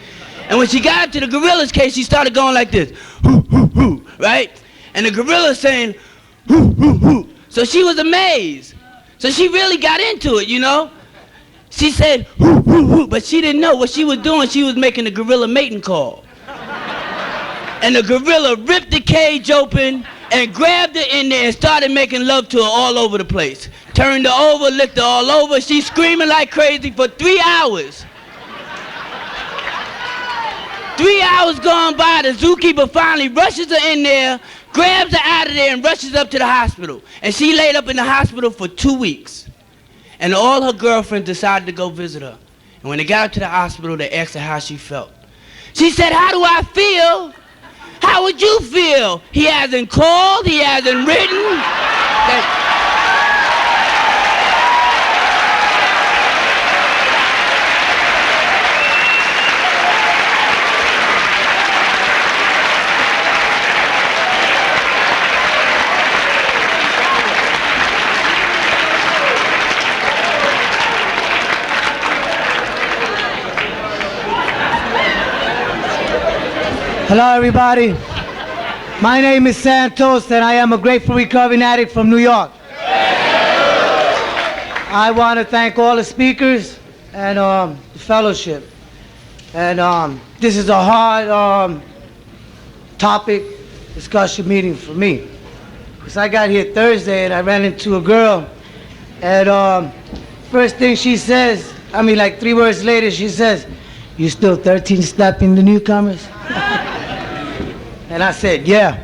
And when she got up to the gorilla's cage, she started going like this, hoo, hoo, hoo, right? And the gorilla saying, hoo, hoo, hoo. So she was amazed. So she really got into it, you know? She said, hoo, hoo, hoo, but she didn't know what she was doing. She was making the gorilla mating call. And the gorilla ripped the cage open and grabbed her in there and started making love to her all over the place. Turned her over, licked her all over. She's screaming like crazy for 3 hours. 3 hours gone by, the zookeeper finally rushes her in there, grabs her out of there, and rushes up to the hospital. And she laid up in the hospital for 2 weeks. And all her girlfriends decided to go visit her. And when they got up to the hospital, they asked her how she felt. She said, how do I feel? How would you feel? He hasn't called, he hasn't written. Hello everybody, my name is Santos and I am a grateful recovering addict from New York. I want to thank all the speakers and the fellowship. And this is a hard topic discussion meeting for me. Because I got here Thursday and I ran into a girl and first thing she says, I mean like 3 words later, she says, you still 13-stepping the newcomers? And I said, yeah.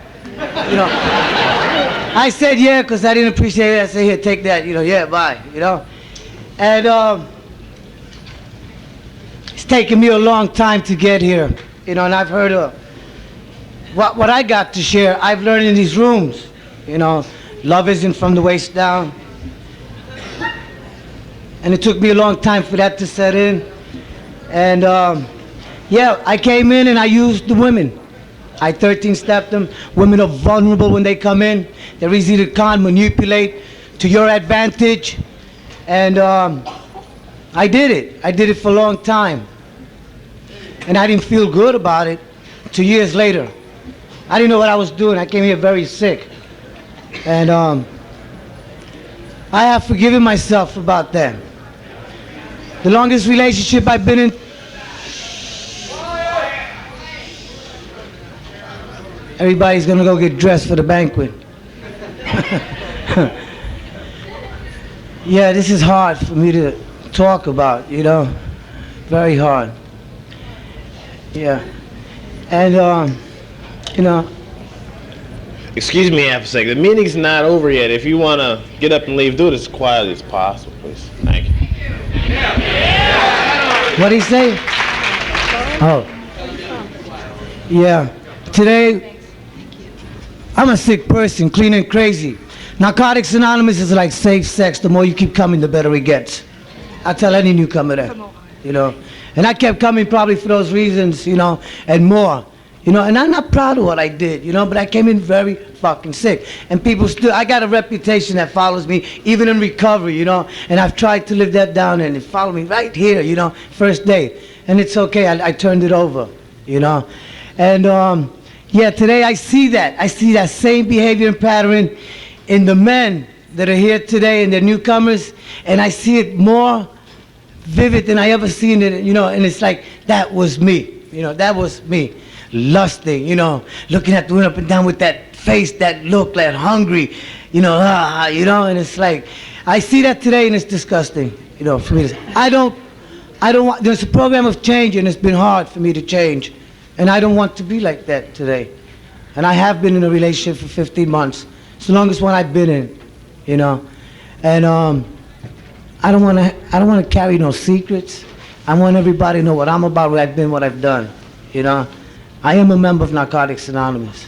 You know, I said yeah because I didn't appreciate it. I said, here, take that. You know, yeah, bye. You know, and it's taken me a long time to get here. You know, and I've heard of what I got to share. I've learned in these rooms. You know, love isn't from the waist down. And it took me a long time for that to set in. And yeah, I came in and I used the women. I 13-stepped them. Women are vulnerable when they come in. They're easy to con, manipulate to your advantage. And I did it. I did it for a long time. And I didn't feel good about it 2 years later. I didn't know what I was doing. I came here very sick. And I have forgiven myself about that. The longest relationship I've been in, everybody's gonna go get dressed for the banquet. Yeah, this is hard for me to talk about, you know, very hard. Yeah, and you know. Excuse me half a second. The meeting's not over yet. If you want to get up and leave, do it as quietly as possible, please. Thank you. What'd he say? Oh. Yeah. Today, I'm a sick person, clean and crazy. Narcotics Anonymous is like safe sex. The more you keep coming, the better it gets. I tell any newcomer that. you know. And I kept coming probably for those reasons, you know, and more. You know, and I'm not proud of what I did, you know, but I came in very fucking sick. And people still, I got a reputation that follows me, even in recovery, you know, and I've tried to live that down, and it followed me right here, you know, first day. And it's okay, I turned it over, you know. And yeah, today I see that same behavior and pattern in the men that are here today and the newcomers, and I see it more vivid than I ever seen it, you know, and it's like, that was me, you know, that was me. Lusting, you know, looking at the women up and down with that face, that look, that hungry, you know, and it's like, I see that today and it's disgusting, you know, for me to, I don't want, there's a program of change and it's been hard for me to change, and I don't want to be like that today. And I have been in a relationship for 15 months, it's the longest one I've been in, you know, and I don't want to carry no secrets. I want everybody to know what I'm about, what I've been, what I've done, you know. I am a member of Narcotics Anonymous.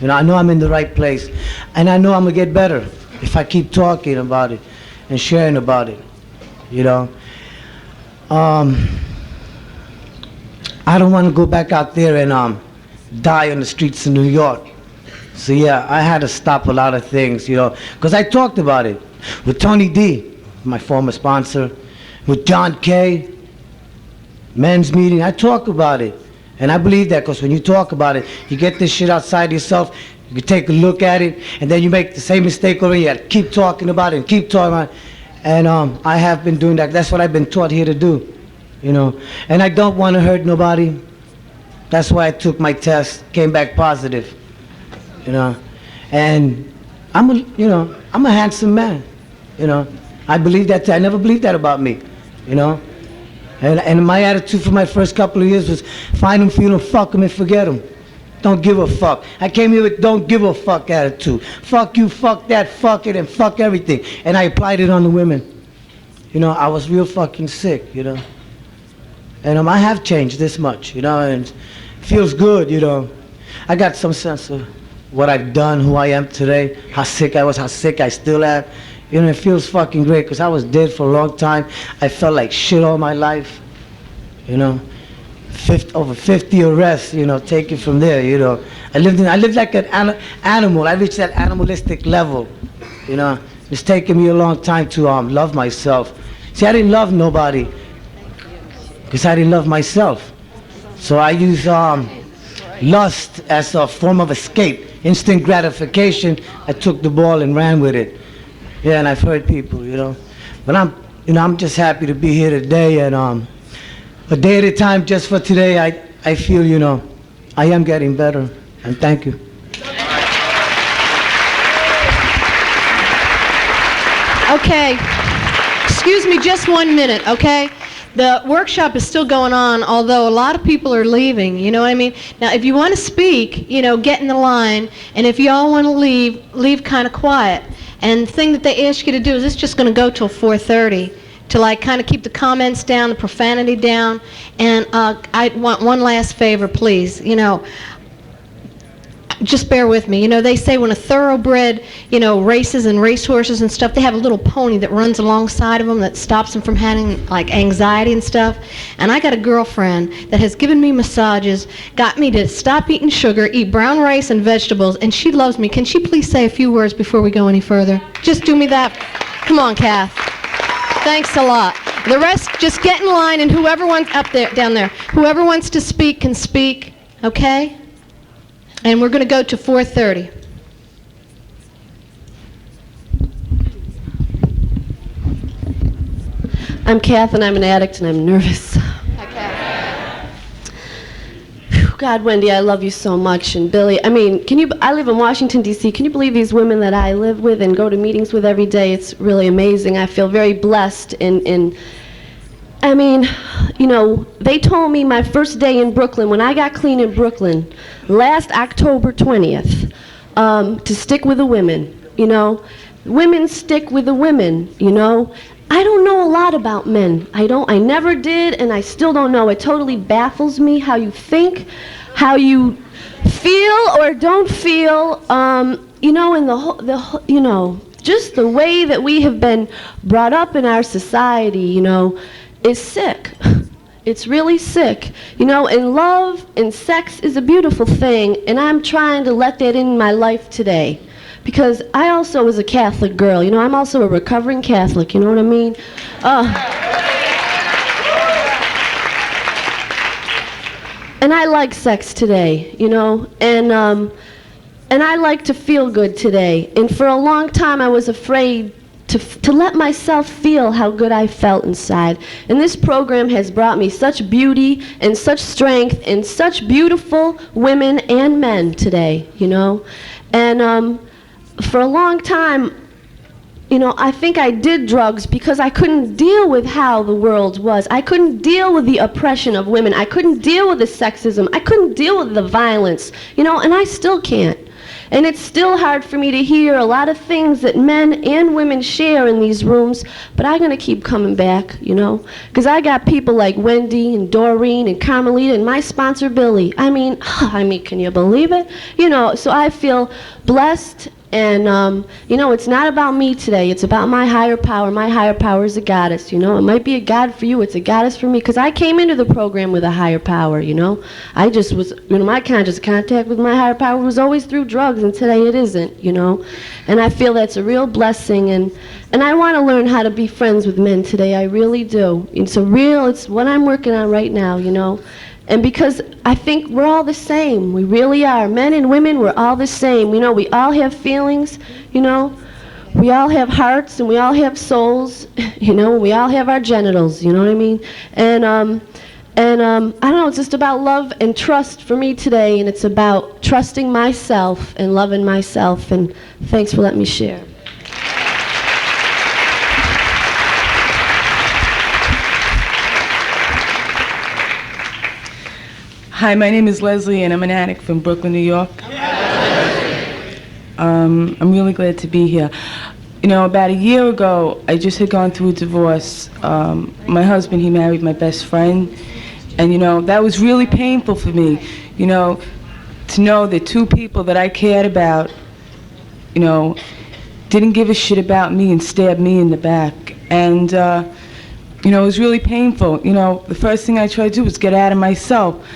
You know, I know I'm in the right place. And I know I'm going to get better if I keep talking about it and sharing about it, you know. I don't want to go back out there and die on the streets of New York. So yeah, I had to stop a lot of things, you know, because I talked about it with Tony D, my former sponsor, with John K, men's meeting. I talk about it. And I believe that, because when you talk about it, you get this shit outside yourself, you can take a look at it, and then you make the same mistake over, you gotta keep talking about it and keep talking about it. And I have been doing that. That's what I've been taught here to do, you know. And I don't want to hurt nobody. That's why I took my test, came back positive, you know. And I'm a handsome man, you know. I believe that, I never believed that about me, you know. And my attitude for my first couple of years was find them, feel them, fuck them, and forget them. Don't give a fuck. I came here with don't give a fuck attitude. Fuck you, fuck that, fuck it, and fuck everything. And I applied it on the women. You know, I was real fucking sick, you know. And I have changed this much, you know, and it feels good, you know. I got some sense of what I've done, who I am today, how sick I was, how sick I still am. You know, it feels fucking great, because I was dead for a long time. I felt like shit all my life, you know. Over 50 arrests, you know, taken from there, you know. I lived like an animal. I reached that animalistic level, you know. It's taken me a long time to love myself. See, I didn't love nobody, because I didn't love myself. So I use lust as a form of escape, instant gratification. I took the ball and ran with it. Yeah, and I've heard people, you know. But I'm just happy to be here today, and a day at a time, just for today, I feel, you know, I am getting better, and thank you. Okay, excuse me just 1 minute, okay? The workshop is still going on, although a lot of people are leaving, you know what I mean? Now, if you want to speak, you know, get in the line, and if y'all want to leave kind of quiet. And the thing that they ask you to do is it's just going to go till 4:30 to like kind of keep the comments down, the profanity down. And I want one last favor, please. You know, just bear with me. You know, they say when a thoroughbred, you know, races and racehorses and stuff, they have a little pony that runs alongside of them that stops them from having like anxiety and stuff. And I got a girlfriend that has given me massages, got me to stop eating sugar, eat brown rice and vegetables, and she loves me. Can she please say a few words before we go any further? Just do me that. Come on, Kath. Thanks a lot. The rest, just get in line, and whoever wants down there, whoever wants to speak can speak, okay? And we're going to go to 4:30. I'm Kath, and I'm an addict, and I'm nervous. God, Wendy, I love you so much, and Billy, I mean, I live in Washington, D.C. Can you believe these women that I live with and go to meetings with every day? It's really amazing. I feel very blessed, and I mean, you know, they told me my first day in Brooklyn, when I got clean in Brooklyn, last October 20th, to stick with the women, you know. Women stick with the women, you know. I don't know a lot about men. I never did, and I still don't know. It totally baffles me how you think, how you feel or don't feel, you know, and you know, just the way that we have been brought up in our society, you know, is sick. It's really sick. You know, and love and sex is a beautiful thing, and I'm trying to let that in my life today. Because I also was a Catholic girl. You know, I'm also a recovering Catholic, you know what I mean? And I like sex today, you know, and I like to feel good today. And for a long time I was afraid to let myself feel how good I felt inside. And this program has brought me such beauty and such strength and such beautiful women and men today, you know. And for a long time, you know, I think I did drugs because I couldn't deal with how the world was. I couldn't deal with the oppression of women. I couldn't deal with the sexism. I couldn't deal with the violence, you know, and I still can't. And it's still hard for me to hear a lot of things that men and women share in these rooms, but I'm going to keep coming back, you know, because I got people like Wendy and Doreen and Carmelita and my sponsor Billy. I mean, can you believe it? You know, so I feel blessed. And, you know, it's not about me today. It's about my higher power. My higher power is a goddess, you know. It might be a god for you. It's a goddess for me. Because I came into the program with a higher power, you know. I just was, you know, my conscious contact with my higher power was always through drugs. And today it isn't, you know. And I feel that's a real blessing. And I want to learn how to be friends with men today. I really do. It's what I'm working on right now, you know. And because I think we're all the same. We really are. Men and women, we're all the same. You know, we all have feelings, you know. We all have hearts and we all have souls, you know. We all have our genitals, you know what I mean? And I don't know, it's just about love and trust for me today. And it's about trusting myself and loving myself. And thanks for letting me share. Hi, my name is Leslie, and I'm an addict from Brooklyn, New York. I'm really glad to be here. You know, about a year ago, I just had gone through a divorce. My husband, he married my best friend, and, you know, that was really painful for me, you know, to know that two people that I cared about, you know, didn't give a shit about me and stabbed me in the back. And, you know, it was really painful. You know, the first thing I tried to do was get out of myself.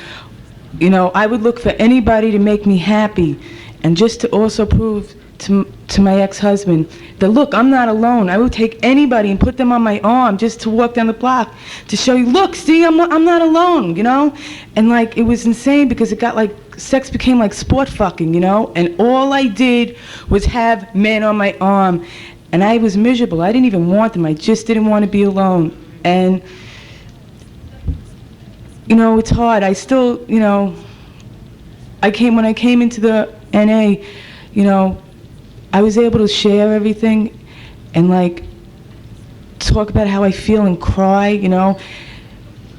You know, I would look for anybody to make me happy, and just to also prove to my ex-husband that, look, I'm not alone. I would take anybody and put them on my arm just to walk down the block to show you, look, see, I'm not alone, you know? And, like, it was insane because it got, like, sex became like sport fucking, you know? And all I did was have men on my arm, and I was miserable. I didn't even want them. I just didn't want to be alone. And you know, it's hard. I still, you know, when I came into the NA, you know, I was able to share everything and, like, talk about how I feel and cry, you know.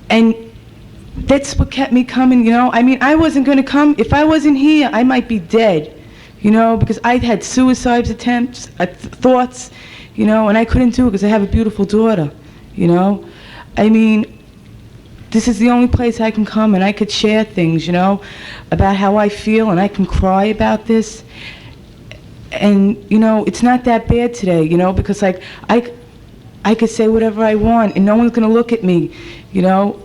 And that's what kept me coming, you know. I mean, I wasn't going to come. If I wasn't here, I might be dead, you know, because I had suicide attempts, thoughts, you know, and I couldn't do it because I have a beautiful daughter, you know. I mean, this is the only place I can come and I could share things, you know, about how I feel, and I can cry about this. And, you know, it's not that bad today, you know, because, like, I could say whatever I want and no one's going to look at me, you know.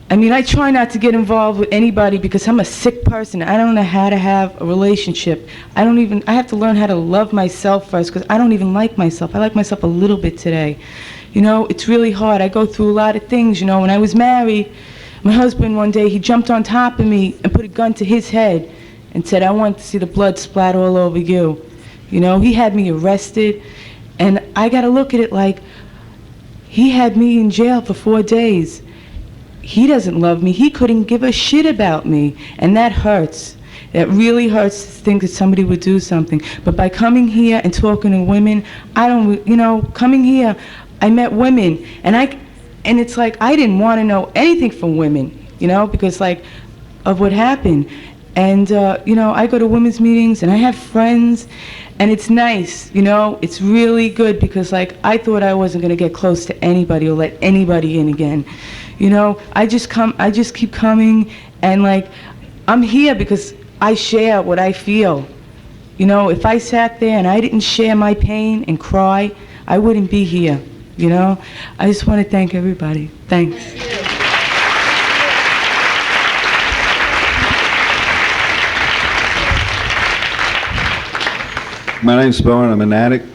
I mean, I try not to get involved with anybody because I'm a sick person. I don't know how to have a relationship. I have to learn how to love myself first because I don't even like myself. I like myself a little bit today. You know, it's really hard. I go through a lot of things, you know. When I was married, my husband one day, he jumped on top of me and put a gun to his head and said, I want to see the blood splat all over you. You know, he had me arrested, and I got to look at it like he had me in jail for 4 days. He doesn't love me. He couldn't give a shit about me, and that hurts. It really hurts to think that somebody would do something. But by coming here and talking to women, coming here, I met women, and it's like I didn't want to know anything from women, you know, because, like, of what happened. And, you know, I go to women's meetings and I have friends, and it's nice, you know, it's really good because, like, I thought I wasn't going to get close to anybody or let anybody in again. You know, I just keep coming, and, like, I'm here because I share what I feel. You know, if I sat there and I didn't share my pain and cry, I wouldn't be here. You know, I just want to thank everybody. Thanks. My name's Bowen. I'm an addict.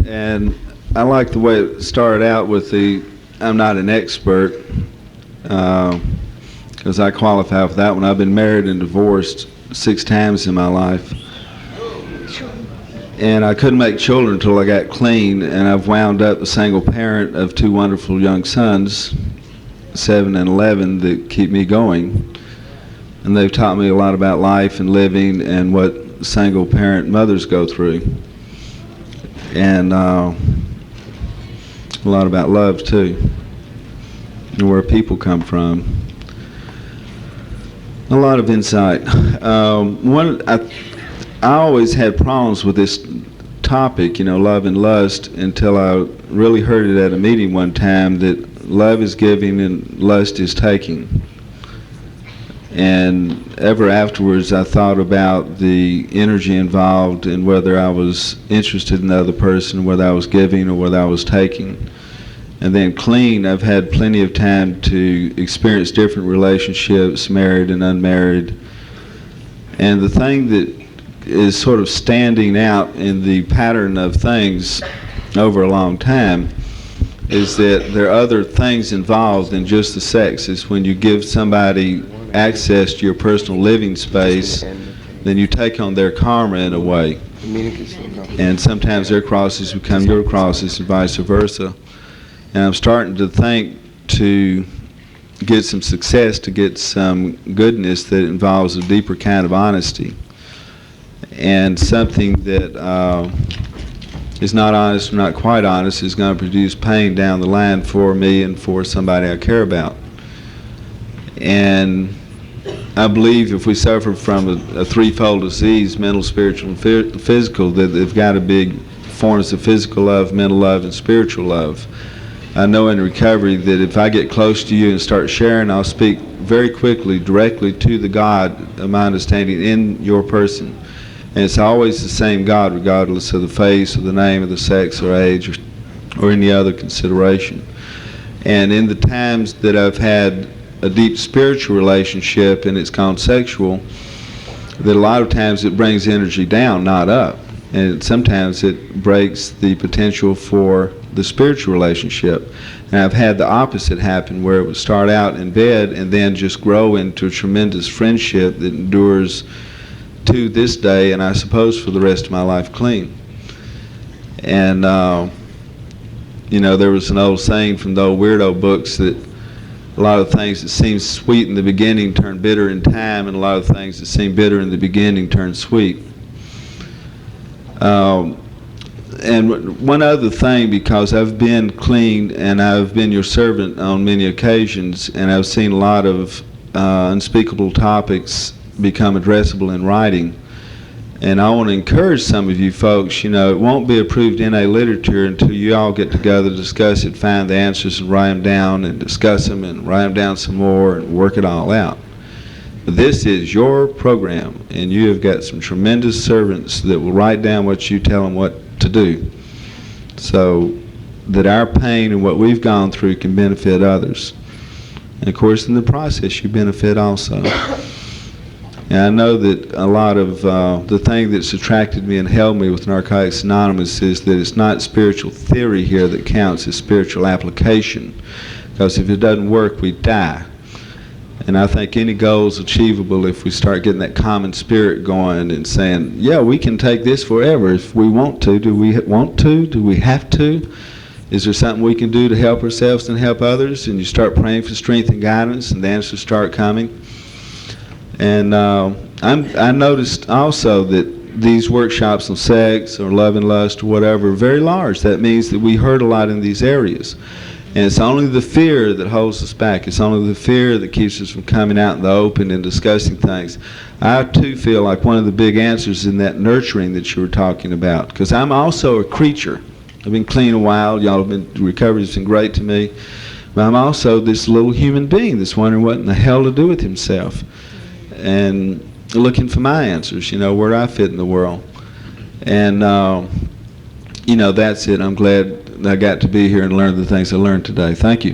And I like the way it started out with the, I'm not an expert, because I qualify for that one. I've been married and divorced 6 times in my life. And I couldn't make children until I got clean, and I've wound up a single parent of 2 wonderful young sons, 7 and 11, that keep me going. And they've taught me a lot about life and living and what single parent mothers go through. And a lot about love too, and where people come from. A lot of insight. I always had problems with this topic, you know, love and lust, until I really heard it at a meeting one time that love is giving and lust is taking. And ever afterwards I thought about the energy involved in whether I was interested in the other person, whether I was giving or whether I was taking. And then clean, I've had plenty of time to experience different relationships, married and unmarried. And the thing that is sort of standing out in the pattern of things over a long time is that there are other things involved than just the sex. It's when you give somebody access to your personal living space, then you take on their karma in a way. And sometimes their crosses become your crosses and vice versa. And I'm starting to think to get some success, to get some goodness that involves a deeper kind of honesty. And something that is not honest or not quite honest is going to produce pain down the line for me and for somebody I care about. And I believe if we suffer from a threefold disease, mental, spiritual, and physical, that they've got to be forms of physical love, mental love, and spiritual love. I know in recovery that if I get close to you and start sharing, I'll speak very quickly, directly to the God of my understanding in your person. And it's always the same God, regardless of the face or the name or the sex or age or any other consideration. And in the times that I've had a deep spiritual relationship and it's gone sexual, that a lot of times it brings energy down, not up. And sometimes it breaks the potential for the spiritual relationship. And I've had the opposite happen, where it would start out in bed and then just grow into a tremendous friendship that endures to this day, and I suppose for the rest of my life clean. And you know, there was an old saying from the old weirdo books that a lot of things that seem sweet in the beginning turn bitter in time, and a lot of things that seem bitter in the beginning turn sweet. And one other thing, because I've been clean and I've been your servant on many occasions, and I've seen a lot of unspeakable topics become addressable in writing. And I want to encourage some of you folks, you know, it won't be approved NA literature until you all get together, discuss it, find the answers and write them down and discuss them and write them down some more and work it all out. But this is your program, and you have got some tremendous servants that will write down what you tell them what to do, so that our pain and what we've gone through can benefit others. And of course, in the process, you benefit also. And I know that a lot of the thing that's attracted me and held me with Narcotics Anonymous is that it's not spiritual theory here that counts, it's spiritual application. Because if it doesn't work, we die. And I think any goal is achievable if we start getting that common spirit going and saying, yeah, we can take this forever if we want to. Do we want to? Do we have to? Is there something we can do to help ourselves and help others? And you start praying for strength and guidance, and the answers start coming. And I noticed also that these workshops on sex or love and lust or whatever are very large. That means that we hurt a lot in these areas. And it's only the fear that holds us back. It's only the fear that keeps us from coming out in the open and discussing things. I too feel like one of the big answers in that nurturing that you were talking about, because I'm also a creature. I've been clean a while. Y'all have been, recovery's been great to me. But I'm also this little human being that's wondering what in the hell to do with himself. And looking for my answers, you know, where I fit in the world. And, you know, that's it. I'm glad I got to be here and learn the things I learned today. Thank you.